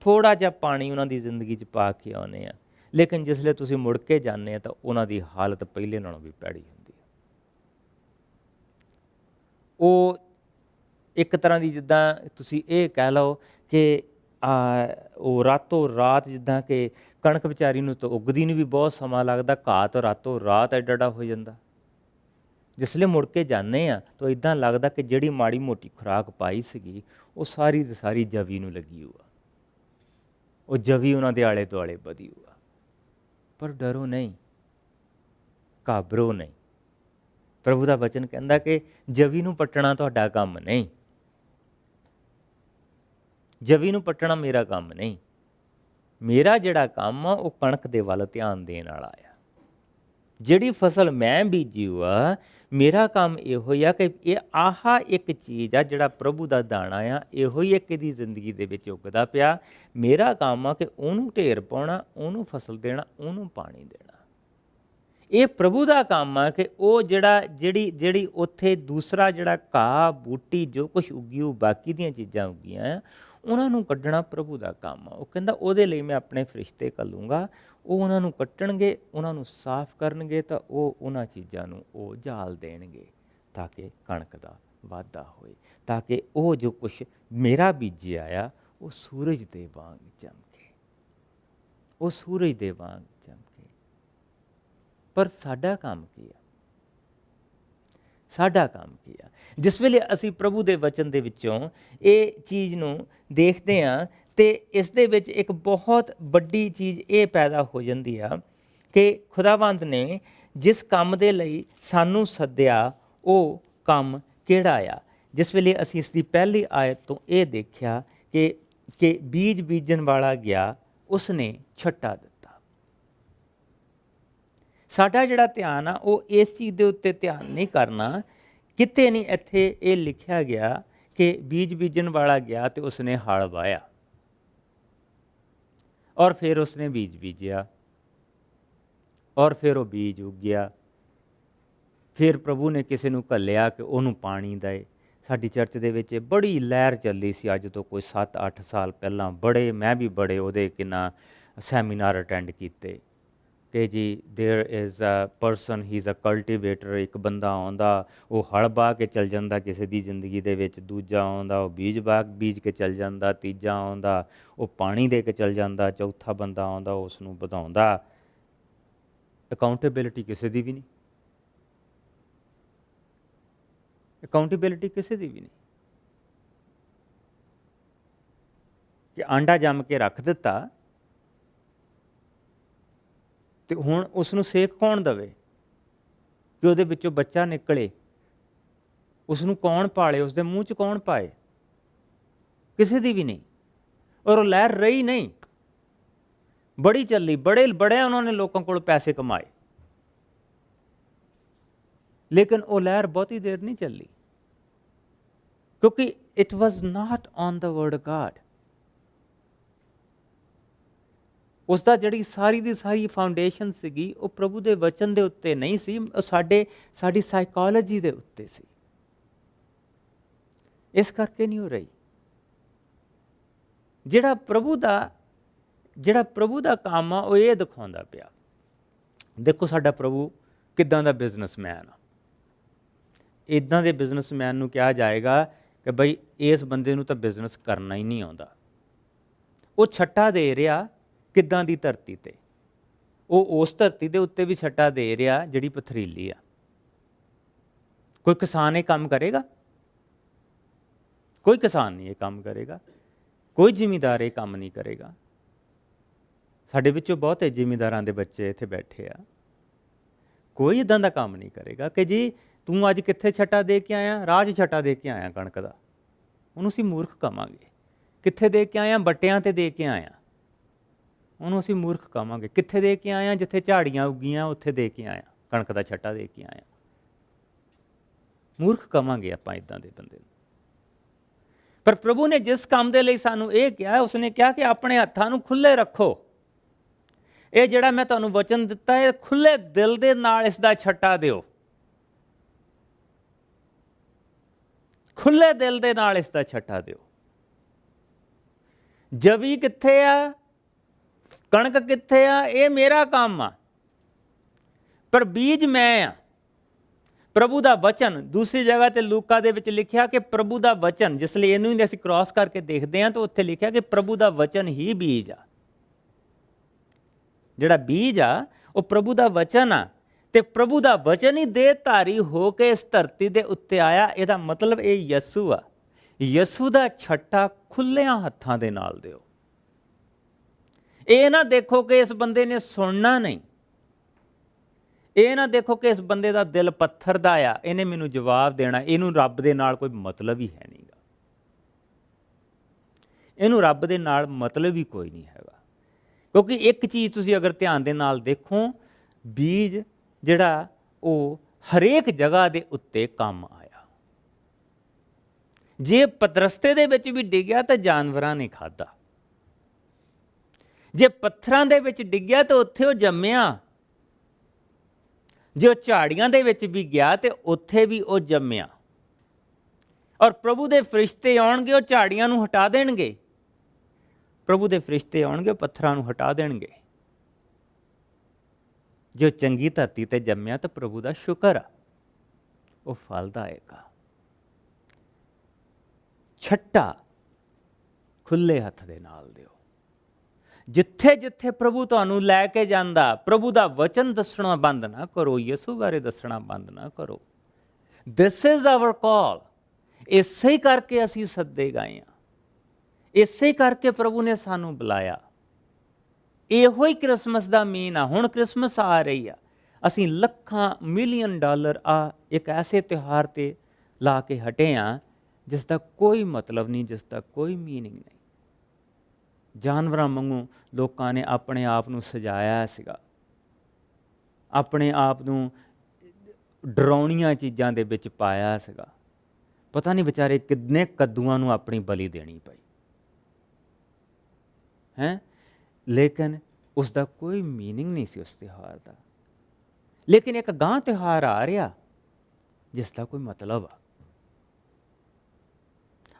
ਥੋੜ੍ਹਾ ਜਿਹਾ ਪਾਣੀ ਉਹਨਾਂ ਦੀ ਜ਼ਿੰਦਗੀ 'ਚ ਪਾ ਕੇ ਆਉਂਦੇ ਆ, ਲੇਕਿਨ ਜਿਸਲੇ ਤੁਸੀਂ ਮੁੜ ਕੇ ਜਾਂਦੇ ਆ ਤਾਂ ਉਹਨਾਂ ਦੀ ਹਾਲਤ ਪਹਿਲੇ ਨਾਲੋਂ ਵੀ ਭੈੜੀ ਹੁੰਦੀ ਹੈ। ਉਹ ਇੱਕ ਤਰ੍ਹਾਂ ਦੀ, ਜਿੱਦਾਂ ਤੁਸੀਂ ਇਹ ਕਹਿ ਲਓ ਕਿ ਉਹ ਰਾਤੋਂ ਰਾਤ, ਜਿੱਦਾਂ ਕਿ ਕਣਕ ਵਿਚਾਰੀ ਨੂੰ ਤਾਂ ਉੱਗਦੀ ਨੂੰ ਵੀ ਬਹੁਤ ਸਮਾਂ ਲੱਗਦਾ, ਘਾਹ ਤਾਂ ਰਾਤੋਂ ਰਾਤ ਐਡਾ ਹੋ ਜਾਂਦਾ। ਜਿਸਲੇ ਮੁੜ ਕੇ ਜਾਂਦੇ ਆ ਤਾਂ ਇੱਦਾਂ ਲੱਗਦਾ ਕਿ ਜਿਹੜੀ ਮਾੜੀ ਮੋਟੀ ਖੁਰਾਕ ਪਾਈ ਸੀਗੀ ਉਹ ਸਾਰੀ ਦੀ ਸਾਰੀ ਜਵੀ ਨੂੰ ਲੱਗੀ ਹੋਆ, ਉਹ ਜਵੀ ਉਹਨਾਂ ਦੇ ਆਲੇ ਦੁਆਲੇ ਵਧੀ ਹੋਆ। ਪਰ ਡਰੋ ਨਹੀਂ, ਘਾਬਰੋ ਨਹੀਂ। ਪ੍ਰਭੂ ਦਾ ਵਚਨ ਕਹਿੰਦਾ ਕਿ ਜਵੀ ਨੂੰ ਪੱਟਣਾ ਤੁਹਾਡਾ ਕੰਮ ਨਹੀਂ, ਜਵੀ ਨੂੰ ਪੱਟਣਾ ਮੇਰਾ ਕੰਮ ਨਹੀਂ। ਮੇਰਾ ਜਿਹੜਾ ਕੰਮ ਆ ਉਹ ਕਣਕ ਦੇ ਵੱਲ ਧਿਆਨ ਦੇਣ ਵਾਲਾ ਆ। ਜਿਹੜੀ ਫਸਲ ਮੈਂ ਬੀਜੀ ਹੋਆ, ਮੇਰਾ ਕੰਮ ਇਹੋ ਹੀ ਆ ਕਿ ਇਹ ਆਹ ਇੱਕ ਚੀਜ਼ ਆ, ਜਿਹੜਾ ਪ੍ਰਭੂ ਦਾ ਦਾਣਾ ਆ, ਇਹੋ ਹੀ ਇੱਕ ਇਹਦੀ ਜ਼ਿੰਦਗੀ ਦੇ ਵਿੱਚ ਉੱਗਦਾ ਪਿਆ। ਮੇਰਾ ਕੰਮ ਆ ਕਿ ਉਹਨੂੰ ਢੇਰ ਪਾਉਣਾ, ਉਹਨੂੰ ਫਸਲ ਦੇਣਾ, ਉਹਨੂੰ ਪਾਣੀ ਦੇਣਾ। ਇਹ ਪ੍ਰਭੂ ਦਾ ਕੰਮ ਆ ਕਿ ਉਹ ਜਿਹੜੀ ਉੱਥੇ ਦੂਸਰਾ ਜਿਹੜਾ ਘਾਹ ਬੂਟੀ ਜੋ ਕੁਛ ਉੱਗੀ, ਉਹ ਬਾਕੀ ਦੀਆਂ ਚੀਜ਼ਾਂ ਉੱਗੀਆਂ ਆ, ਉਹਨਾਂ ਨੂੰ ਕੱਢਣਾ ਪ੍ਰਭੂ ਦਾ ਕੰਮ ਆ। ਉਹ ਕਹਿੰਦਾ ਉਹਦੇ ਲਈ ਮੈਂ ਆਪਣੇ ਫਰਿਸ਼ਤੇ ਘੱਲੂੰਗਾ, ਉਹ ਉਹਨਾਂ ਨੂੰ ਕੱਟਣਗੇ, ਉਹਨਾਂ ਨੂੰ ਸਾਫ਼ ਕਰਨਗੇ, ਤਾਂ ਉਹ ਉਹਨਾਂ ਚੀਜ਼ਾਂ ਨੂੰ ਉਹ ਜਾਲ ਦੇਣਗੇ ਤਾਂ ਕਿ ਕਣਕ ਦਾ ਵਾਧਾ ਹੋਏ, ਤਾਂ ਕਿ ਉਹ ਜੋ ਕੁਛ ਮੇਰਾ ਬੀਜਿਆ ਆ ਉਹ ਸੂਰਜ ਦੇ ਵਾਂਗ ਚਮਕੇ, ਉਹ ਸੂਰਜ ਦੇ ਵਾਂਗ ਚਮਕੇ। ਪਰ ਸਾਡਾ ਕੰਮ ਕੀ ਆ? ਸਾਡਾ ਕੰਮ ਕੀ ਆ? ਜਿਸ ਵੇਲੇ ਅਸੀਂ ਪ੍ਰਭੂ ਦੇ ਵਚਨ ਦੇ ਵਿੱਚੋਂ ਇਹ ਚੀਜ਼ ਨੂੰ ਦੇਖਦੇ ਹਾਂ ਤੇ ਇਸ ਦੇ ਵਿੱਚ ਇੱਕ ਬਹੁਤ ਵੱਡੀ ਚੀਜ਼ ਇਹ ਪੈਦਾ ਹੋ ਜਾਂਦੀ ਆ ਕਿ ਖੁਦਾਵੰਦ ਨੇ ਜਿਸ ਕੰਮ ਦੇ ਲਈ ਸਾਨੂੰ ਸੱਦਿਆ ਉਹ ਕੰਮ ਕਿਹੜਾ ਆ। ਜਿਸ ਵੇਲੇ ਅਸੀਂ ਇਸ ਦੀ ਪਹਿਲੀ ਆਇਤ ਤੋਂ ਇਹ ਦੇਖਿਆ ਕਿ ਬੀਜ ਬੀਜਣ ਵਾਲਾ ਗਿਆ, ਉਸਨੇ ਛੱਟਾ ਦਿੱਤਾ। ਸਾਡਾ ਜਿਹੜਾ ਧਿਆਨ ਆ ਉਹ ਇਸ ਚੀਜ਼ ਦੇ ਉੱਤੇ ਧਿਆਨ ਨਹੀਂ ਕਰਨਾ। ਕਿਤੇ ਨਹੀਂ ਇੱਥੇ ਇਹ ਲਿਖਿਆ ਗਿਆ ਕਿ ਬੀਜ ਬੀਜਣ ਵਾਲਾ ਗਿਆ ਤੇ ਉਸਨੇ ਹਲ ਵਾਹਿਆ ਔਰ ਫਿਰ ਉਸਨੇ ਬੀਜ ਬੀਜਿਆ ਔਰ ਫਿਰ ਉਹ ਬੀਜ ਉੱਗਿਆ। ਫਿਰ ਪ੍ਰਭੂ ਨੇ ਕਿਸੇ ਨੂੰ ਘੱਲਿਆ ਕਿ ਉਹਨੂੰ ਪਾਣੀ ਦੇਏ। ਸਾਡੀ ਚਰਚ ਦੇ ਵਿੱਚ ਬੜੀ ਲਹਿਰ ਚੱਲੀ ਸੀ ਅੱਜ ਤੋਂ ਕੋਈ 7-8 ਸਾਲ ਪਹਿਲਾਂ, ਮੈਂ ਵੀ ਬੜੇ ਉਹਦੇ ਕਿੰਨਾ ਸੈਮੀਨਾਰ ਅਟੈਂਡ ਕੀਤੇ ਕਿ ਜੀ there is a person, he is a cultivator. ਇੱਕ ਬੰਦਾ ਆਉਂਦਾ, ਉਹ ਹਲ ਵਾਹ ਕੇ ਚੱਲ ਜਾਂਦਾ ਕਿਸੇ ਦੀ ਜ਼ਿੰਦਗੀ ਦੇ ਵਿੱਚ, ਦੂਜਾ ਆਉਂਦਾ ਉਹ ਬੀਜ ਕੇ ਚੱਲ ਜਾਂਦਾ, ਤੀਜਾ ਆਉਂਦਾ ਉਹ ਪਾਣੀ ਦੇ ਕੇ ਚੱਲ ਜਾਂਦਾ, ਚੌਥਾ ਬੰਦਾ ਆਉਂਦਾ ਉਸ ਨੂੰ ਵਧਾਉਂਦਾ। ਅਕਾਊਂਟੇਬਿਲਿਟੀ ਕਿਸੇ ਦੀ ਵੀ ਨਹੀਂ, ਅਕਾਊਂਟੇਬਿਲਿਟੀ ਕਿਸੇ ਦੀ ਵੀ ਨਹੀਂ। ਕਿ ਆਂਡਾ ਜੰਮ ਕੇ ਰੱਖ ਦਿੱਤਾ ਤੇ ਹੁਣ ਉਸ ਨੂੰ ਸੇਕ ਕੌਣ ਦੇਵੇ ਕਿ ਉਹਦੇ ਵਿੱਚੋਂ ਬੱਚਾ ਨਿਕਲੇ? ਉਸ ਨੂੰ ਕੌਣ ਪਾਲੇ? ਉਸ ਦੇ ਮੂੰਹ 'ਚ ਕੌਣ ਪਾਏ? ਕਿਸੇ ਦੀ ਵੀ ਨਹੀਂ। ਔਰ ਉਹ ਲਹਿਰ ਰਹੀ ਨਹੀਂ, ਬੜੀ ਚੱਲੀ, ਬੜੇ ਉਹਨਾਂ ਨੇ ਲੋਕਾਂ ਕੋਲ ਪੈਸੇ ਕਮਾਏ, ਲੇਕਿਨ ਉਹ ਲਹਿਰ ਬਹੁਤੀ ਦੇਰ ਨਹੀਂ ਚੱਲੀ ਕਿਉਂਕਿ it was not on the word of God. ਉਸ ਦਾ ਜਿਹੜੀ ਸਾਰੀ ਦੀ ਸਾਰੀ ਫਾਊਂਡੇਸ਼ਨ ਸੀਗੀ ਉਹ ਪ੍ਰਭੂ ਦੇ ਵਚਨ ਦੇ ਉੱਤੇ ਨਹੀਂ ਸੀ, ਉਹ ਸਾਡੀ ਸਾਈਕੋਲੋਜੀ ਦੇ ਉੱਤੇ ਸੀ। ਇਸ ਕਰਕੇ ਨਹੀਂ ਹੋ ਰਹੀ। ਜਿਹੜਾ ਪ੍ਰਭੂ ਦਾ ਕੰਮ ਆ ਉਹ ਇਹ ਦਿਖਾਉਂਦਾ ਪਿਆ। ਦੇਖੋ ਸਾਡਾ ਪ੍ਰਭੂ ਕਿੱਦਾਂ ਦਾ ਬਿਜ਼ਨਸਮੈਨ ਆ। ਇੱਦਾਂ ਦੇ ਬਿਜ਼ਨਸਮੈਨ ਨੂੰ ਕਿਹਾ ਜਾਏਗਾ ਕਿ ਬਈ ਇਸ ਬੰਦੇ ਨੂੰ ਤਾਂ ਬਿਜ਼ਨਸ ਕਰਨਾ ਹੀ ਨਹੀਂ ਆਉਂਦਾ। ਉਹ ਛੱਟਾ ਦੇ ਰਿਹਾ ਕਿੱਦਾਂ ਦੀ ਧਰਤੀ 'ਤੇ, ਉਹ ਉਸ ਧਰਤੀ ਦੇ ਉੱਤੇ ਵੀ ਛੱਟਾ ਦੇ ਰਿਹਾ ਜਿਹੜੀ ਪਥਰੀਲੀ ਆ। ਕੋਈ ਕਿਸਾਨ ਇਹ ਕੰਮ ਕਰੇਗਾ? ਕੋਈ ਕਿਸਾਨ ਨਹੀਂ ਇਹ ਕੰਮ ਕਰੇਗਾ, ਕੋਈ ਜ਼ਿਮੀਂਦਾਰ ਇਹ ਕੰਮ ਨਹੀਂ ਕਰੇਗਾ। ਸਾਡੇ ਵਿੱਚੋਂ ਬਹੁਤੇ ਜ਼ਿਮੀਂਦਾਰਾਂ ਦੇ ਬੱਚੇ ਇੱਥੇ ਬੈਠੇ ਆ। ਕੋਈ ਇੱਦਾਂ ਦਾ ਕੰਮ ਨਹੀਂ ਕਰੇਗਾ ਕਿ ਜੀ ਤੂੰ ਅੱਜ ਕਿੱਥੇ ਛੱਟਾ ਦੇ ਕੇ ਆਇਆ? ਰਾਹ 'ਚ ਛੱਟਾ ਦੇ ਕੇ ਆਇਆ ਕਣਕ ਦਾ। ਉਹਨੂੰ ਅਸੀਂ ਮੂਰਖ ਕਹਾਂਗੇ। ਕਿੱਥੇ ਦੇ ਕੇ ਆਇਆ? ਬੱਟਿਆਂ 'ਤੇ ਦੇ ਕੇ ਆਇਆ, ਉਹਨੂੰ ਅਸੀਂ ਮੂਰਖ ਕਹਾਂਗੇ। ਕਿੱਥੇ ਦੇ ਕੇ ਆਇਆ? ਜਿੱਥੇ ਝਾੜੀਆਂ ਉੱਗੀਆਂ ਉੱਥੇ ਦੇ ਕੇ ਆਇਆ, ਕਣਕ ਦਾ ਛੱਟਾ ਦੇ ਕੇ ਆਇਆ। ਮੂਰਖ ਕਹਾਂਗੇ ਆਪਾਂ ਇੱਦਾਂ ਦੇ ਬੰਦੇ ਨੂੰ। ਪਰ ਪ੍ਰਭੂ ਨੇ ਜਿਸ ਕੰਮ ਦੇ ਲਈ ਸਾਨੂੰ ਇਹ ਕਿਹਾ, ਉਸਨੇ ਕਿਹਾ ਕਿ ਆਪਣੇ ਹੱਥਾਂ ਨੂੰ ਖੁੱਲ੍ਹੇ ਰੱਖੋ। ਇਹ ਜਿਹੜਾ ਮੈਂ ਤੁਹਾਨੂੰ ਵਚਨ ਦਿੱਤਾ ਹੈ, ਖੁੱਲ੍ਹੇ ਦਿਲ ਦੇ ਨਾਲ ਇਸ ਦਾ ਛੱਟਾ ਦਿਓ। ਖੁੱਲ੍ਹੇ ਦਿਲ ਦੇ ਨਾਲ ਇਸ ਦਾ ਛੱਟਾ ਦਿਓ। ਜਵੀ ਕਿੱਥੇ ਆ, ਕਣਕ ਕਿੱਥੇ ਆ, ਇਹ ਮੇਰਾ ਕੰਮ ਆ, ਪਰ ਬੀਜ ਮੈਂ ਆ। ਪ੍ਰਭੂ ਦਾ ਵਚਨ, ਦੂਸਰੀ ਜਗ੍ਹਾ ਤੇ ਲੂਕਾ ਦੇ ਵਿੱਚ ਲਿਖਿਆ ਕਿ ਪ੍ਰਭੂ ਦਾ ਵਚਨ, ਜਿਸ ਲਈ ਇਹਨੂੰ ਹੀ ਅਸੀਂ ਕ੍ਰਾਸ ਕਰਕੇ ਦੇਖਦੇ ਹਾਂ ਤਾਂ ਉੱਥੇ ਲਿਖਿਆ ਕਿ ਪ੍ਰਭੂ ਦਾ ਵਚਨ ਹੀ ਬੀਜ ਆ। ਜਿਹੜਾ ਬੀਜ ਆ ਉਹ ਪ੍ਰਭੂ ਦਾ ਵਚਨ ਆ ਤੇ ਪ੍ਰਭੂ ਦਾ ਵਚਨ ਹੀ ਦੇਹਧਾਰੀ ਹੋ ਕੇ ਇਸ ਧਰਤੀ ਦੇ ਉੱਤੇ ਆਇਆ। ਇਹਦਾ ਮਤਲਬ ਇਹ ਯਸੂ ਆ। ਯਸੂ ਦਾ ਛੱਟਾ ਖੁੱਲ੍ਹਿਆਂ ਹੱਥਾਂ ਦੇ ਨਾਲ ਦਿਓ। ਇਹ ਨਾ ਦੇਖੋ ਕਿ ਇਸ ਬੰਦੇ ਨੇ ਸੁਣਨਾ ਨਹੀਂ, ਇਹ ਨਾ ਦੇਖੋ ਕਿ ਇਸ ਬੰਦੇ ਦਾ ਦਿਲ ਪੱਥਰ ਦਾ ਆ, ਇਹਨੇ ਮੈਨੂੰ ਜਵਾਬ ਦੇਣਾ, ਇਹਨੂੰ ਰੱਬ ਦੇ ਨਾਲ ਕੋਈ ਮਤਲਬ ਹੀ ਹੈ ਨਹੀਂਗਾ। ਇਹਨੂੰ ਰੱਬ ਦੇ ਨਾਲ ਮਤਲਬ ਹੀ ਕੋਈ ਨਹੀਂ ਹੈਗਾ। ਕਿਉਂਕਿ ਇੱਕ ਚੀਜ਼ ਤੁਸੀਂ ਅਗਰ ਧਿਆਨ ਦੇ ਨਾਲ ਦੇਖੋ, ਬੀਜ ਜਿਹੜਾ ਉਹ ਹਰੇਕ ਜਗ੍ਹਾ ਦੇ ਉੱਤੇ ਕੰਮ ਆਇਆ। ਜੇ ਪਤਰਸਤੇ ਦੇ ਵਿੱਚ ਵੀ ਡਿੱਗਿਆ ਤਾਂ ਜਾਨਵਰਾਂ ਨੇ ਖਾਧਾ, ਜੇ ਪੱਥਰਾਂ ਦੇ ਵਿੱਚ ਡਿੱਗਿਆ ਤਾਂ ਉੱਥੇ ਉਹ ਜੰਮਿਆ, ਜੇ ਉਹ ਝਾੜੀਆਂ ਦੇ ਵਿੱਚ ਵੀ ਗਿਆ ਤੇ ਉੱਥੇ ਵੀ ਉਹ ਜੰਮਿਆ। ਔਰ ਪ੍ਰਭੂ ਦੇ ਫਰਿਸ਼ਤੇ ਆਉਣਗੇ, ਉਹ ਝਾੜੀਆਂ ਨੂੰ ਹਟਾ ਦੇਣਗੇ। ਪ੍ਰਭੂ ਦੇ ਫਰਿਸ਼ਤੇ ਆਉਣਗੇ, ਉਹ ਪੱਥਰਾਂ ਨੂੰ ਹਟਾ ਦੇਣਗੇ। ਜੇ ਉਹ ਚੰਗੀ ਧਰਤੀ ਤੇ ਜੰਮਿਆ ਤਾਂ ਪ੍ਰਭੂ ਦਾ ਸ਼ੁਕਰ ਆ, ਉਹ ਫਲਦਾ ਆਏਗਾ। ਛੱਟਾ ਖੁੱਲੇ ਹੱਥ ਦੇ ਨਾਲ ਦਿਓ। ਜਿੱਥੇ ਜਿੱਥੇ ਪ੍ਰਭੂ ਤੁਹਾਨੂੰ ਲੈ ਕੇ ਜਾਂਦਾ, ਪ੍ਰਭੂ ਦਾ ਵਚਨ ਦੱਸਣਾ ਬੰਦ ਨਾ ਕਰੋ, ਯਿਸੂ ਬਾਰੇ ਦੱਸਣਾ ਬੰਦ ਨਾ ਕਰੋ। ਦਿਸ ਇਜ਼ ਆਵਰ ਕਾਲ। ਇਸੇ ਕਰਕੇ ਅਸੀਂ ਸੱਦੇ ਗਏ ਹਾਂ, ਇਸੇ ਕਰਕੇ ਪ੍ਰਭੂ ਨੇ ਸਾਨੂੰ ਬੁਲਾਇਆ। ਇਹੋ ਹੀ ਕ੍ਰਿਸਮਸ ਦਾ ਮੀਨ ਆ। ਹੁਣ ਕ੍ਰਿਸਮਸ ਆ ਰਹੀ ਆ, ਅਸੀਂ ਲੱਖਾਂ ਮਿਲੀਅਨ ਡਾਲਰ ਆ ਇੱਕ ਐਸੇ ਤਿਉਹਾਰ 'ਤੇ ਲਾ ਕੇ ਹਟੇ ਹਾਂ ਜਿਸ ਦਾ ਕੋਈ ਮਤਲਬ ਨਹੀਂ, ਜਿਸ ਦਾ ਕੋਈ ਮੀਨਿੰਗ ਨਹੀਂ। ਜਾਨਵਰਾਂ ਵਾਂਗੂ ਲੋਕਾਂ ਨੇ ਆਪਣੇ ਆਪ ਨੂੰ ਸਜਾਇਆ ਸੀਗਾ, ਆਪਣੇ ਆਪ ਨੂੰ ਡਰਾਉਣੀਆਂ ਚੀਜ਼ਾਂ ਦੇ ਵਿੱਚ ਪਾਇਆ ਸੀਗਾ। ਪਤਾ ਨਹੀਂ ਵਿਚਾਰੇ ਕਿੰਨੇ ਕੱਦੂਆਂ ਨੂੰ ਆਪਣੀ ਬਲੀ ਦੇਣੀ ਪਈ ਹੈ, ਲੇਕਿਨ ਉਸ ਦਾ ਕੋਈ ਮੀਨਿੰਗ ਨਹੀਂ ਸੀ ਉਸ ਤਿਉਹਾਰ ਦਾ। ਲੇਕਿਨ ਇੱਕ ਗਾਂ ਤਿਉਹਾਰ ਆ ਰਿਹਾ ਜਿਸ ਦਾ ਕੋਈ ਮਤਲਬ ਆ।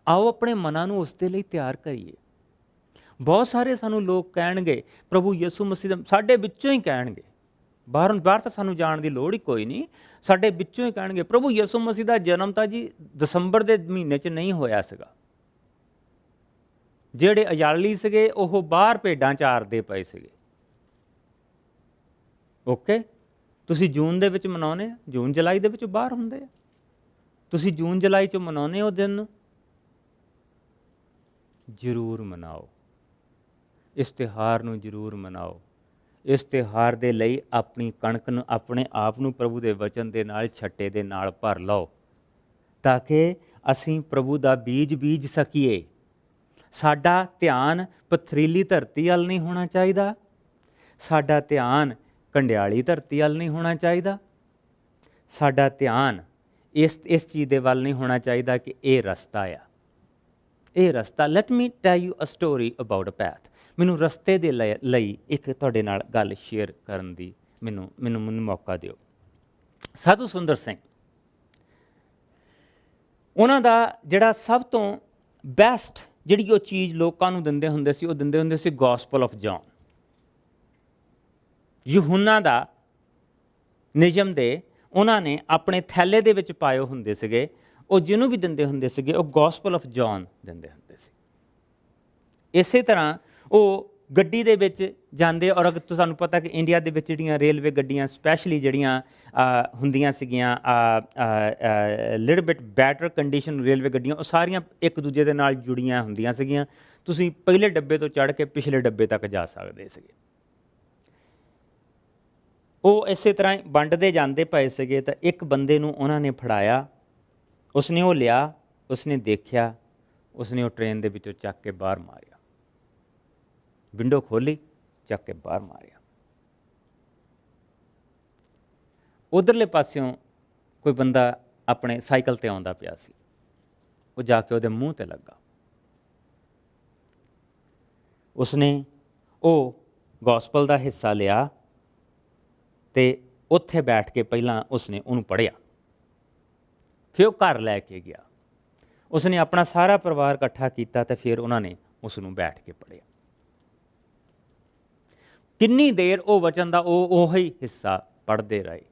ਆਓ ਆਪਣੇ ਮਨਾਂ ਨੂੰ ਉਸ ਦੇ ਲਈ ਤਿਆਰ ਕਰੀਏ। ਬਹੁਤ ਸਾਰੇ ਸਾਨੂੰ ਲੋਕ ਕਹਿਣਗੇ ਪ੍ਰਭੂ ਯਿਸੂ ਮਸੀਹ ਦਾ, ਸਾਡੇ ਵਿੱਚੋਂ ਹੀ ਕਹਿਣਗੇ, ਬਾਹਰ ਤਾਂ ਸਾਨੂੰ ਜਾਣ ਦੀ ਲੋੜ ਹੀ ਕੋਈ ਨਹੀਂ, ਸਾਡੇ ਵਿੱਚੋਂ ਹੀ ਕਹਿਣਗੇ ਪ੍ਰਭੂ ਯਿਸੂ ਮਸੀਹ ਦਾ ਜਨਮ ਤਾਂ ਜੀ ਦਸੰਬਰ ਦੇ ਮਹੀਨੇ 'ਚ ਨਹੀਂ ਹੋਇਆ ਸੀਗਾ। ਜਿਹੜੇ ਅਯਾਲੀ ਸੀਗੇ ਉਹ ਬਾਹਰ ਭੇਡਾਂ ਚਾਰਦੇ ਪਏ ਸੀਗੇ। ਓਕੇ, ਤੁਸੀਂ ਜੂਨ ਦੇ ਵਿੱਚ ਮਨਾਉਂਦੇ ਆ, ਜੂਨ ਜੁਲਾਈ ਦੇ ਵਿੱਚ ਬਾਹਰ ਹੁੰਦੇ ਆ, ਤੁਸੀਂ ਜੂਨ ਜੁਲਾਈ 'ਚ ਮਨਾਉਂਦੇ ਹੋ ਦਿਨ ਨੂੰ, ਜ਼ਰੂਰ ਮਨਾਓ। ਇਸ ਤਿਉਹਾਰ ਨੂੰ ਜ਼ਰੂਰ ਮਨਾਓ। ਇਸ ਤਿਉਹਾਰ ਦੇ ਲਈ ਆਪਣੀ ਕਣਕ ਨੂੰ, ਆਪਣੇ ਆਪ ਨੂੰ ਪ੍ਰਭੂ ਦੇ ਵਚਨ ਦੇ ਨਾਲ, ਛੱਟੇ ਦੇ ਨਾਲ ਭਰ ਲਓ, ਤਾਂ ਕਿ ਅਸੀਂ ਪ੍ਰਭੂ ਦਾ ਬੀਜ ਬੀਜ ਸਕੀਏ। ਸਾਡਾ ਧਿਆਨ ਪਥਰੀਲੀ ਧਰਤੀ ਵੱਲ ਨਹੀਂ ਹੋਣਾ ਚਾਹੀਦਾ, ਸਾਡਾ ਧਿਆਨ ਕੰਡਿਆਲੀ ਧਰਤੀ ਵੱਲ ਨਹੀਂ ਹੋਣਾ ਚਾਹੀਦਾ, ਸਾਡਾ ਧਿਆਨ ਇਸ ਚੀਜ਼ ਦੇ ਵੱਲ ਨਹੀਂ ਹੋਣਾ ਚਾਹੀਦਾ ਕਿ ਇਹ ਰਸਤਾ ਆ, ਇਹ ਰਸਤਾ। Let me tell you a story about a path. ਮੈਨੂੰ ਰਸਤੇ ਦੇ ਲਈ ਇੱਕ ਤੁਹਾਡੇ ਨਾਲ ਗੱਲ ਸ਼ੇਅਰ ਕਰਨ ਦੀ ਮੈਨੂੰ ਮੌਕਾ ਦਿਓ। ਸਾਧੂ ਸੁੰਦਰ ਸਿੰਘ, ਉਹਨਾਂ ਦਾ ਜਿਹੜਾ ਸਭ ਤੋਂ ਬੈਸਟ ਜਿਹੜੀ ਉਹ ਚੀਜ਼ ਲੋਕਾਂ ਨੂੰ ਦਿੰਦੇ ਹੁੰਦੇ ਸੀ, ਉਹ ਦਿੰਦੇ ਹੁੰਦੇ ਸੀ ਗੋਸਪਲ ਆਫ ਜੌਨ। ਯਹੂਨਾ ਦਾ ਨਿਯਮ ਦੇ ਉਹਨਾਂ ਨੇ ਆਪਣੇ ਥੈਲੇ ਦੇ ਵਿੱਚ ਪਾਏ ਹੁੰਦੇ ਸੀਗੇ। ਉਹ ਜਿਹਨੂੰ ਵੀ ਦਿੰਦੇ ਹੁੰਦੇ ਸੀਗੇ ਉਹ ਗੋਸਪਲ ਆਫ ਜੌਨ ਦਿੰਦੇ ਹੁੰਦੇ ਸੀ। ਇਸੇ ਤਰ੍ਹਾਂ ਉਹ ਗੱਡੀ ਦੇ ਵਿੱਚ ਜਾਂਦੇ, ਔਰ ਅਗਰ ਤੁਹਾਨੂੰ ਪਤਾ ਕਿ ਇੰਡੀਆ ਦੇ ਵਿੱਚ ਜਿਹੜੀਆਂ ਰੇਲਵੇ ਗੱਡੀਆਂ ਸਪੈਸ਼ਲੀ ਜਿਹੜੀਆਂ ਹੁੰਦੀਆਂ ਸੀਗੀਆਂ little bit better condition railway ਗੱਡੀਆਂ, ਉਹ ਸਾਰੀਆਂ ਇੱਕ ਦੂਜੇ ਦੇ ਨਾਲ ਜੁੜੀਆਂ ਹੁੰਦੀਆਂ ਸੀਗੀਆਂ। ਤੁਸੀਂ ਪਹਿਲੇ ਡੱਬੇ ਤੋਂ ਚੜ੍ਹ ਕੇ ਪਿਛਲੇ ਡੱਬੇ ਤੱਕ ਜਾ ਸਕਦੇ ਸੀਗੇ। ਉਹ ਇਸੇ ਤਰ੍ਹਾਂ ਹੀ ਵੰਡਦੇ ਜਾਂਦੇ ਪਏ ਸੀਗੇ ਤਾਂ ਇੱਕ ਬੰਦੇ ਨੂੰ ਉਹਨਾਂ ਨੇ ਫੜਾਇਆ, ਉਸਨੇ ਉਹ ਲਿਆ, ਉਸਨੇ ਦੇਖਿਆ, ਉਸਨੇ ਉਹ ਟ੍ਰੇਨ ਦੇ ਵਿੱਚੋਂ ਚੱਕ ਕੇ ਬਾਹਰ ਮਾਰਿਆ, ਵਿੰਡੋ ਖੋਲ੍ਹੀ, ਚੱਕ ਕੇ ਬਾਹਰ ਮਾਰਿਆ। ਉਧਰਲੇ ਪਾਸਿਓਂ ਕੋਈ ਬੰਦਾ ਆਪਣੇ ਸਾਈਕਲ 'ਤੇ ਆਉਂਦਾ ਪਿਆ ਸੀ, ਉਹ ਜਾ ਕੇ ਉਹਦੇ ਮੂੰਹ 'ਤੇ ਲੱਗਾ। ਉਸਨੇ ਉਹ ਗੋਸਪਲ ਦਾ ਹਿੱਸਾ ਲਿਆ ਅਤੇ ਉੱਥੇ ਬੈਠ ਕੇ ਪਹਿਲਾਂ ਉਸਨੇ ਉਹਨੂੰ ਪੜ੍ਹਿਆ, ਫਿਰ ਉਹ ਘਰ ਲੈ ਕੇ ਗਿਆ। ਉਸਨੇ ਆਪਣਾ ਸਾਰਾ ਪਰਿਵਾਰ ਇਕੱਠਾ ਕੀਤਾ ਅਤੇ ਫਿਰ ਉਹਨਾਂ ਨੇ ਉਸ ਨੂੰ ਬੈਠ ਕੇ ਪੜ੍ਹਿਆ। ਕਿੰਨੀ ਦੇਰ ਉਹ ਵਚਨ ਦਾ ਉਹੀ ਹਿੱਸਾ ਪੜ੍ਹਦੇ ਰਹੇ।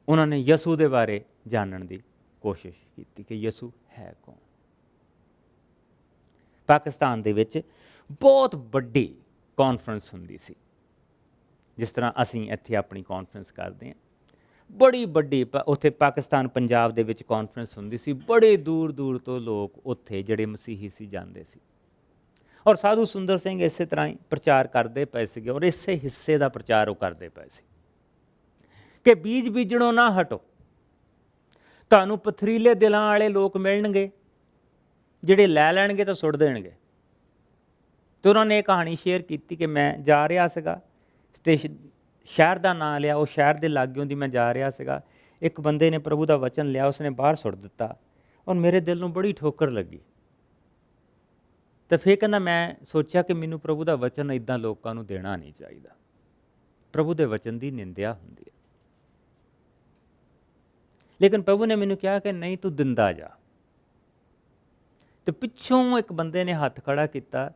ਉਹਨਾਂ ਨੇ ਯਿਸੂ ਦੇ ਬਾਰੇ ਜਾਣਨ ਦੀ ਕੋਸ਼ਿਸ਼ ਕੀਤੀ ਕਿ ਯਿਸੂ ਹੈ ਕੌਣ। ਪਾਕਿਸਤਾਨ ਦੇ ਵਿੱਚ ਬਹੁਤ ਵੱਡੀ ਕਾਨਫਰੰਸ ਹੁੰਦੀ ਸੀ, ਜਿਸ ਤਰ੍ਹਾਂ ਅਸੀਂ ਇੱਥੇ ਆਪਣੀ ਕਾਨਫਰੰਸ ਕਰਦੇ ਹਾਂ। ਬੜੀ ਵੱਡੀ ਉੱਥੇ ਪਾਕਿਸਤਾਨ ਪੰਜਾਬ ਦੇ ਵਿੱਚ ਕਾਨਫਰੰਸ ਹੁੰਦੀ ਸੀ। ਬੜੇ ਦੂਰ ਦੂਰ ਤੋਂ ਲੋਕ ਉੱਥੇ ਜਿਹੜੇ ਮਸੀਹੀ ਸੀ ਜਾਂਦੇ ਸੀ। ਔਰ ਸਾਧੂ ਸੁੰਦਰ ਸਿੰਘ ਇਸੇ ਤਰ੍ਹਾਂ ਹੀ ਪ੍ਰਚਾਰ ਕਰਦੇ ਪਏ ਸੀਗੇ, ਔਰ ਇਸੇ ਹਿੱਸੇ ਦਾ ਪ੍ਰਚਾਰ ਉਹ ਕਰਦੇ ਪਏ ਸੀ ਕਿ ਬੀਜ ਬੀਜਣੋਂ ਨਾ ਹਟੋ। ਤੁਹਾਨੂੰ ਪਥਰੀਲੇ ਦਿਲਾਂ ਵਾਲੇ ਲੋਕ ਮਿਲਣਗੇ ਜਿਹੜੇ ਲੈ ਲੈਣਗੇ ਤਾਂ ਸੁੱਟ ਦੇਣਗੇ। ਅਤੇ ਉਹਨਾਂ ਨੇ ਇਹ ਕਹਾਣੀ ਸ਼ੇਅਰ ਕੀਤੀ ਕਿ ਮੈਂ ਜਾ ਰਿਹਾ ਸੀਗਾ ਸਟੇਸ਼ਨ, ਸ਼ਹਿਰ ਦਾ ਨਾਂ ਲਿਆ, ਉਹ ਸ਼ਹਿਰ ਦੇ ਲਾਗਿਓਂ ਦੀ ਮੈਂ ਜਾ ਰਿਹਾ ਸੀਗਾ। ਇੱਕ ਬੰਦੇ ਨੇ ਪ੍ਰਭੂ ਦਾ ਵਚਨ ਲਿਆ, ਉਸਨੇ ਬਾਹਰ ਸੁੱਟ ਦਿੱਤਾ, ਔਰ ਮੇਰੇ ਦਿਲ ਨੂੰ ਬੜੀ ਠੋਕਰ ਲੱਗੀ। ਅਤੇ ਫਿਰ ਕਹਿੰਦਾ ਮੈਂ ਸੋਚਿਆ ਕਿ ਮੈਨੂੰ ਪ੍ਰਭੂ ਦਾ ਵਚਨ ਇੱਦਾਂ ਲੋਕਾਂ ਨੂੰ ਦੇਣਾ ਨਹੀਂ ਚਾਹੀਦਾ। ਪ੍ਰਭੂ ਦੇ ਵਚਨ ਦੀ ਨਿੰਦਿਆ ਹੁੰਦੀ ਹੈ। ਲੇਕਿਨ ਪ੍ਰਭੂ ਨੇ ਮੈਨੂੰ ਕਿਹਾ ਕਿ ਨਹੀਂ, ਤੂੰ ਦਿੰਦਾ ਜਾ। ਅਤੇ ਪਿੱਛੋਂ ਇੱਕ ਬੰਦੇ ਨੇ ਹੱਥ ਖੜ੍ਹਾ ਕੀਤਾ।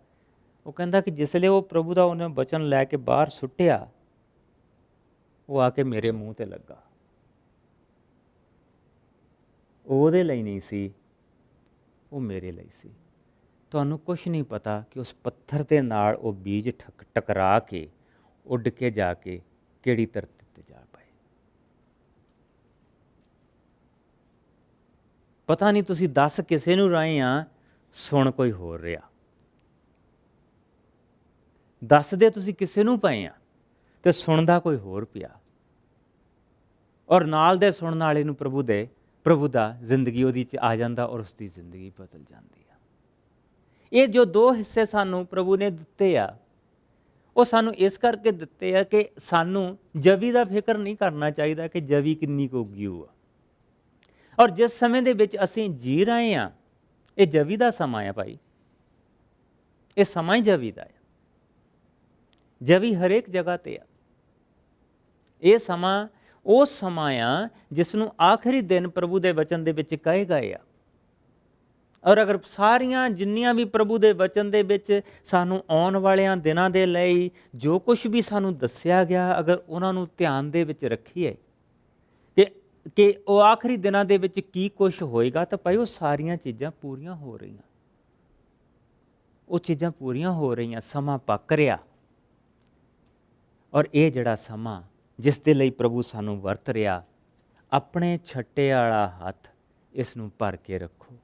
ਉਹ ਕਹਿੰਦਾ ਕਿ ਜਿਸ ਵੇਲੇ ਉਹ ਪ੍ਰਭੂ ਦਾ ਉਹਨੇ ਵਚਨ ਲੈ ਕੇ ਬਾਹਰ ਸੁੱਟਿਆ, ਉਹ ਆ ਕੇ ਮੇਰੇ ਮੂੰਹ 'ਤੇ ਲੱਗਾ। ਉਹਦੇ ਲਈ ਨਹੀਂ ਸੀ, ਉਹ ਮੇਰੇ ਲਈ ਸੀ। ਤੁਹਾਨੂੰ ਕੁਛ ਨਹੀਂ ਪਤਾ ਕਿ ਉਸ ਪੱਥਰ ਦੇ ਨਾਲ ਉਹ ਬੀਜ ਟਕਰਾ ਕੇ ਉੱਡ ਕੇ ਜਾ ਕੇ ਕਿਹੜੀ ਧਰਤੀ ਤੇ ਜਾ ਪਏ। ਪਤਾ ਨਹੀਂ ਤੁਸੀਂ ਦੱਸ ਕਿਸੇ ਨੂੰ ਰਹੇ ਆ, ਸੁਣ ਕੋਈ ਹੋਰ ਰਿਹਾ। ਦੱਸਦੇ ਤੁਸੀਂ ਕਿਸੇ ਨੂੰ ਪਏ ਆ ਤੇ ਸੁਣਦਾ ਕੋਈ ਹੋਰ ਪਿਆ, ਔਰ ਨਾਲ ਦੇ ਸੁਣਨ ਵਾਲੇ ਨੂੰ ਪ੍ਰਭੂ ਦਾ ਜ਼ਿੰਦਗੀ ਉਹਦੀ 'ਚ ਆ ਜਾਂਦਾ ਔਰ ਉਸ ਦੀ ਜ਼ਿੰਦਗੀ ਬਦਲ ਜਾਂਦੀ ਆ। ਇਹ ਜੋ ਦੋ ਹਿੱਸੇ ਸਾਨੂੰ ਪ੍ਰਭੂ ਨੇ ਦਿੱਤੇ ਆ, ਉਹ ਸਾਨੂੰ ਇਸ ਕਰਕੇ ਦਿੱਤੇ ਆ ਕਿ ਸਾਨੂੰ ਜਵੀ ਦਾ ਫਿਕਰ ਨਹੀਂ ਕਰਨਾ ਚਾਹੀਦਾ ਕਿ ਜਵੀ ਕਿੰਨੀ ਕੁ ਉੱਗੀ ਹੋਊ ਆ। ਔਰ ਜਿਸ ਸਮੇਂ ਦੇ ਵਿੱਚ ਅਸੀਂ ਜੀ ਰਹੇ ਹਾਂ, ਇਹ ਜਵੀ ਦਾ ਸਮਾਂ ਆ ਭਾਈ, ਇਹ ਸਮਾਂ ਹੀ ਜਵੀ ਦਾ ਆ। ਜਵੀ ਹਰੇਕ ਜਗ੍ਹਾ ਤੇ ਆ। ਇਹ ਸਮਾਂ ਉਹ ਸਮਾਂ ਆ ਜਿਸ ਨੂੰ ਆਖਰੀ ਦਿਨ ਪ੍ਰਭੂ ਦੇ ਵਚਨ ਦੇ ਵਿੱਚ ਕਹੇ ਗਏ ਆ। ਔਰ ਅਗਰ ਸਾਰੀਆਂ ਜਿੰਨੀਆਂ ਵੀ ਪ੍ਰਭੂ ਦੇ ਵਚਨ ਦੇ ਵਿੱਚ ਸਾਨੂੰ ਆਉਣ ਵਾਲਿਆਂ ਦਿਨਾਂ ਦੇ ਲਈ ਜੋ ਕੁਛ ਵੀ ਸਾਨੂੰ ਦੱਸਿਆ ਗਿਆ, ਅਗਰ ਉਹਨਾਂ ਨੂੰ ਧਿਆਨ ਦੇ ਵਿੱਚ ਰੱਖੀਏ ਕਿ ਉਹ ਆਖਰੀ ਦਿਨਾਂ ਦੇ ਵਿੱਚ ਕੀ ਕੁਛ ਹੋਏਗਾ, ਤਾਂ ਭਾਈ ਉਹ ਸਾਰੀਆਂ ਚੀਜ਼ਾਂ ਪੂਰੀਆਂ ਹੋ ਰਹੀਆਂ। ਉਹ ਚੀਜ਼ਾਂ ਪੂਰੀਆਂ ਹੋ ਰਹੀਆਂ, ਸਮਾਂ ਪੱਕ ਰਿਹਾ। ਔਰ ਇਹ ਜਿਹੜਾ ਸਮਾਂ ਜਿਸ ਦੇ ਲਈ ਪ੍ਰਭੂ ਸਾਨੂੰ ਵਰਤ ਰਿਹਾ, ਆਪਣੇ ਛੱਟੇ ਵਾਲਾ ਹੱਥ ਇਸ ਨੂੰ ਭਰ ਕੇ ਰੱਖੋ।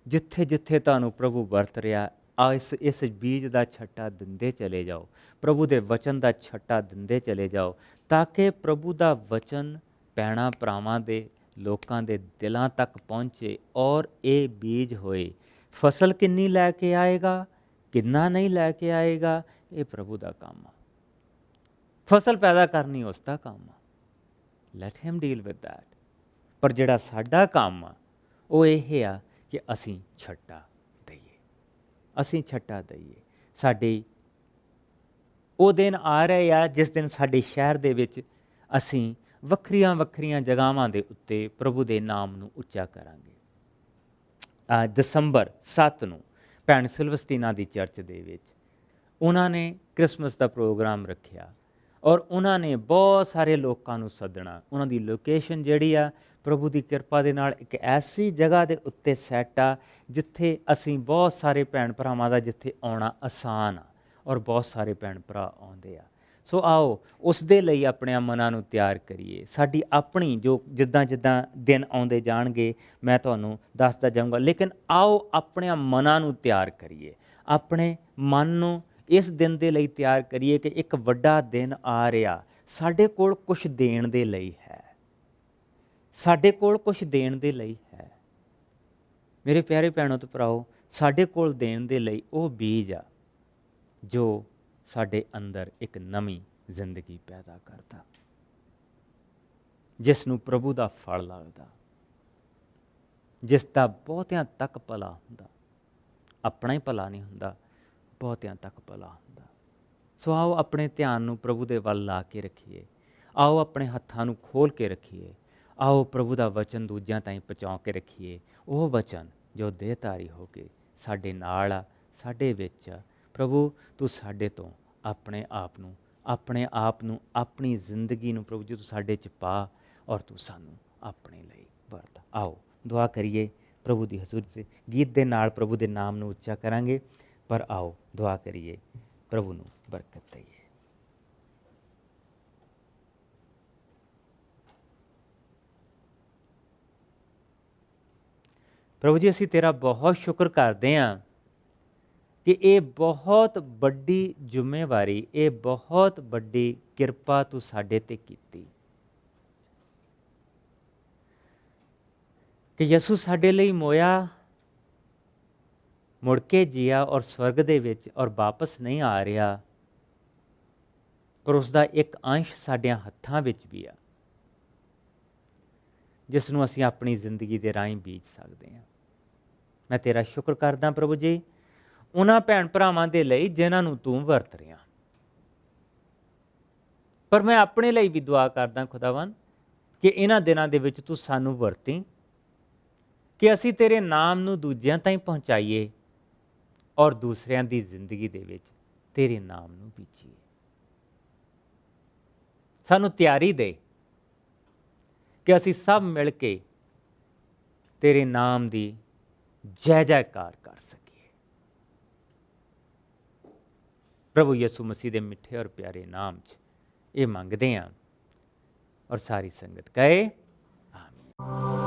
ਜਿੱਥੇ ਜਿੱਥੇ ਤੁਹਾਨੂੰ ਪ੍ਰਭੂ ਵਰਤ ਰਿਹਾ, ਇਸ ਬੀਜ ਦਾ ਛੱਟਾ ਦਿੰਦੇ ਚਲੇ ਜਾਓ, ਪ੍ਰਭੂ ਦੇ ਵਚਨ ਦਾ ਛੱਟਾ ਦਿੰਦੇ ਚਲੇ ਜਾਓ, ਤਾਂ ਕਿ ਪ੍ਰਭੂ ਦਾ ਵਚਨ ਭੈਣਾਂ ਭਰਾਵਾਂ ਦੇ ਲੋਕਾਂ ਦੇ ਦਿਲਾਂ ਤੱਕ ਪਹੁੰਚੇ ਔਰ ਇਹ ਬੀਜ ਹੋਏ। ਫਸਲ ਕਿੰਨੀ ਲੈ ਕੇ ਆਏਗਾ, ਕਿੰਨਾ ਨਹੀਂ ਲੈ ਕੇ ਆਏਗਾ, ਇਹ ਪ੍ਰਭੂ ਦਾ ਕੰਮ ਆ। ਫਸਲ ਪੈਦਾ ਕਰਨੀ ਉਸ ਦਾ ਕੰਮ ਆ। Let him deal with that. ਪਰ ਜਿਹੜਾ ਸਾਡਾ ਕੰਮ ਆ ਉਹ ਇਹ ਆ ਕਿ ਅਸੀਂ ਛੱਟਾ ਦਈਏ, ਅਸੀਂ ਛੱਟਾ ਦਈਏ। ਸਾਡੇ ਉਹ ਦਿਨ ਆ ਰਹੇ ਆ ਜਿਸ ਦਿਨ ਸਾਡੇ ਸ਼ਹਿਰ ਦੇ ਵਿੱਚ ਅਸੀਂ ਵੱਖਰੀਆਂ ਵੱਖਰੀਆਂ ਜਗ੍ਹਾਵਾਂ ਦੇ ਉੱਤੇ ਪ੍ਰਭੂ ਦੇ ਨਾਮ ਨੂੰ ਉੱਚਾ ਕਰਾਂਗੇ। ਦਸੰਬਰ 7 ਨੂੰ ਭੈਣ ਸਿਲਵਸਤੀਨਾ ਦੀ ਚਰਚ ਦੇ ਵਿੱਚ ਉਹਨਾਂ ਨੇ ਕ੍ਰਿਸਮਸ ਦਾ ਪ੍ਰੋਗਰਾਮ ਰੱਖਿਆ ਔਰ ਉਹਨਾਂ ਨੇ ਬਹੁਤ ਸਾਰੇ ਲੋਕਾਂ ਨੂੰ ਸੱਦਣਾ। ਉਹਨਾਂ ਦੀ ਲੋਕੇਸ਼ਨ ਜਿਹੜੀ ਆ ਪ੍ਰਭੂ ਦੀ ਕਿਰਪਾ ਦੇ ਨਾਲ ਇੱਕ ਐਸੀ ਜਗ੍ਹਾ ਦੇ ਉੱਤੇ ਸੈੱਟ ਆ ਜਿੱਥੇ ਅਸੀਂ ਬਹੁਤ ਸਾਰੇ ਭੈਣ ਭਰਾਵਾਂ ਦਾ ਜਿੱਥੇ ਆਉਣਾ ਆਸਾਨ ਆ ਔਰ ਬਹੁਤ ਸਾਰੇ ਭੈਣ ਭਰਾ ਆਉਂਦੇ ਆ। ਸੋ ਆਓ ਉਸ ਦੇ ਲਈ ਆਪਣੇ ਮਨਾਂ ਨੂੰ ਤਿਆਰ ਕਰੀਏ। ਸਾਡੀ ਆਪਣੀ ਜੋ ਜਿੱਦਾਂ ਦਿਨ ਆਉਂਦੇ ਜਾਣਗੇ ਮੈਂ ਤੁਹਾਨੂੰ ਦੱਸਦਾ ਜਾਊਂਗਾ, ਲੇਕਿਨ ਆਓ ਆਪਣੇ ਮਨਾਂ ਨੂੰ ਤਿਆਰ ਕਰੀਏ, ਆਪਣੇ ਮਨ ਨੂੰ ਇਸ ਦਿਨ ਦੇ ਲਈ ਤਿਆਰ ਕਰੀਏ ਕਿ ਇੱਕ ਵੱਡਾ ਦਿਨ ਆ ਰਿਹਾ। ਸਾਡੇ ਕੋਲ ਕੁਛ ਦੇਣ ਦੇ ਲਈ ਹੈ, ਸਾਡੇ ਕੋਲ ਕੁਛ ਦੇਣ ਦੇ ਲਈ ਹੈ। ਮੇਰੇ ਪਿਆਰੇ ਭੈਣੋ ਤੇ ਭਰਾਓ, ਸਾਡੇ ਕੋਲ ਦੇਣ ਦੇ ਲਈ ਉਹ ਬੀਜ ਆ ਜੋ ਸਾਡੇ ਅੰਦਰ ਇੱਕ ਨਵੀਂ ਜ਼ਿੰਦਗੀ ਪੈਦਾ ਕਰਦਾ, ਜਿਸ ਨੂੰ ਪ੍ਰਭੂ ਦਾ ਫਲ ਲੱਗਦਾ, ਜਿਸ ਦਾ ਬਹੁਤਿਆਂ ਤੱਕ ਭਲਾ ਹੁੰਦਾ। ਆਪਣਾ ਹੀ ਭਲਾ ਨਹੀਂ ਹੁੰਦਾ, ਬਹੁਤਿਆਂ ਤੱਕ ਭਲਾ ਹੁੰਦਾ। ਸੋ ਆਓ ਆਪਣੇ ਧਿਆਨ ਨੂੰ ਪ੍ਰਭੂ ਦੇ ਵੱਲ ਲਾ ਕੇ ਰੱਖੀਏ, ਆਓ ਆਪਣੇ ਹੱਥਾਂ ਨੂੰ ਖੋਲ੍ਹ ਕੇ ਰੱਖੀਏ, ਆਓ ਪ੍ਰਭੂ ਦਾ ਵਚਨ ਦੂਜਿਆਂ ਤਾਈਂ ਪਹੁੰਚਾ ਕੇ ਰੱਖੀਏ। ਉਹ ਵਚਨ ਜੋ ਦੇਹਧਾਰੀ ਹੋ ਕੇ ਸਾਡੇ ਨਾਲ ਆ, ਸਾਡੇ ਵਿੱਚ ਆ। ਪ੍ਰਭੂ ਤੂੰ ਸਾਡੇ ਤੋਂ ਆਪਣੇ ਆਪ ਨੂੰ ਆਪਣੀ ਜ਼ਿੰਦਗੀ ਨੂੰ ਪ੍ਰਭੂ ਜੀ ਤੂੰ ਸਾਡੇ 'ਚ ਪਾ ਔਰ ਤੂੰ ਸਾਨੂੰ ਆਪਣੇ ਲਈ ਵਰਤ। ਆਓ ਦੁਆ ਕਰੀਏ ਪ੍ਰਭੂ ਦੀ ਹਜ਼ੂਰੀ 'ਚ। ਗੀਤ ਦੇ ਨਾਲ ਪ੍ਰਭੂ ਦੇ ਨਾਮ ਨੂੰ ਉੱਚਾ ਕਰਾਂਗੇ, ਪਰ ਆਓ ਦੁਆ ਕਰੀਏ, ਪ੍ਰਭੂ ਨੂੰ ਬਰਕਤ ਦਈਏ। ਪ੍ਰਭੂ ਜੀ ਅਸੀਂ ਤੇਰਾ ਬਹੁਤ ਸ਼ੁਕਰ ਕਰਦੇ ਹਾਂ ਕਿ ਇਹ ਬਹੁਤ ਵੱਡੀ ਜ਼ਿੰਮੇਵਾਰੀ, ਇਹ ਬਹੁਤ ਵੱਡੀ ਕਿਰਪਾ ਤੂੰ ਸਾਡੇ 'ਤੇ ਕੀਤੀ ਕਿ ਯਿਸੂ ਸਾਡੇ ਲਈ ਮੋਇਆ, ਮੁੜ ਕੇ ਜੀਆ ਔਰ ਸਵਰਗ ਦੇ ਵਿੱਚ ਔਰ ਵਾਪਸ ਨਹੀਂ ਆ ਰਿਹਾ, ਪਰ ਉਸ ਦਾ ਇੱਕ ਅੰਸ਼ ਸਾਡਿਆਂ ਹੱਥਾਂ ਵਿੱਚ ਵੀ ਆ ਜਿਸ ਨੂੰ ਅਸੀਂ ਆਪਣੀ ਜ਼ਿੰਦਗੀ ਦੇ ਰਾਹੀਂ ਬੀਜ ਸਕਦੇ ਹਾਂ। ਮੈਂ ਤੇਰਾ ਸ਼ੁਕਰ ਕਰਦਾ ਪ੍ਰਭੂ ਜੀ ਉਹਨਾਂ ਭੈਣ ਭਰਾਵਾਂ ਦੇ ਲਈ ਜਿਨ੍ਹਾਂ ਨੂੰ ਤੂੰ ਵਰਤ ਰਿਹਾ, ਪਰ ਮੈਂ ਆਪਣੇ ਲਈ ਵੀ ਦੁਆ ਕਰਦਾ ਖੁਦਾਵੰਦ ਕਿ ਇਹਨਾਂ ਦਿਨਾਂ ਦੇ ਵਿੱਚ ਤੂੰ ਸਾਨੂੰ ਵਰਤੀ, ਕਿ ਅਸੀਂ ਤੇਰੇ ਨਾਮ ਨੂੰ ਦੂਜਿਆਂ ਤਾਈਂ ਪਹੁੰਚਾਈਏ ਔਰ ਦੂਸਰਿਆਂ ਦੀ ਜ਼ਿੰਦਗੀ ਦੇ ਵਿੱਚ ਤੇਰੇ ਨਾਮ ਨੂੰ ਬੀਜੀਏ। ਸਾਨੂੰ ਤਿਆਰੀ ਦੇ ਕਿ ਅਸੀਂ ਸਭ ਮਿਲ ਕੇ ਤੇਰੇ ਨਾਮ ਦੀ ਜੈ ਜੈਕਾਰ ਕਰ ਸਕੀਏ। ਪ੍ਰਭੂ ਯਿਸੂ ਮਸੀਹ ਦੇ ਮਿੱਠੇ ਔਰ ਪਿਆਰੇ ਨਾਮ 'ਚ ਇਹ ਮੰਗਦੇ ਹਾਂ, ਔਰ ਸਾਰੀ ਸੰਗਤ ਕਹੇ ਆਮੀਨ।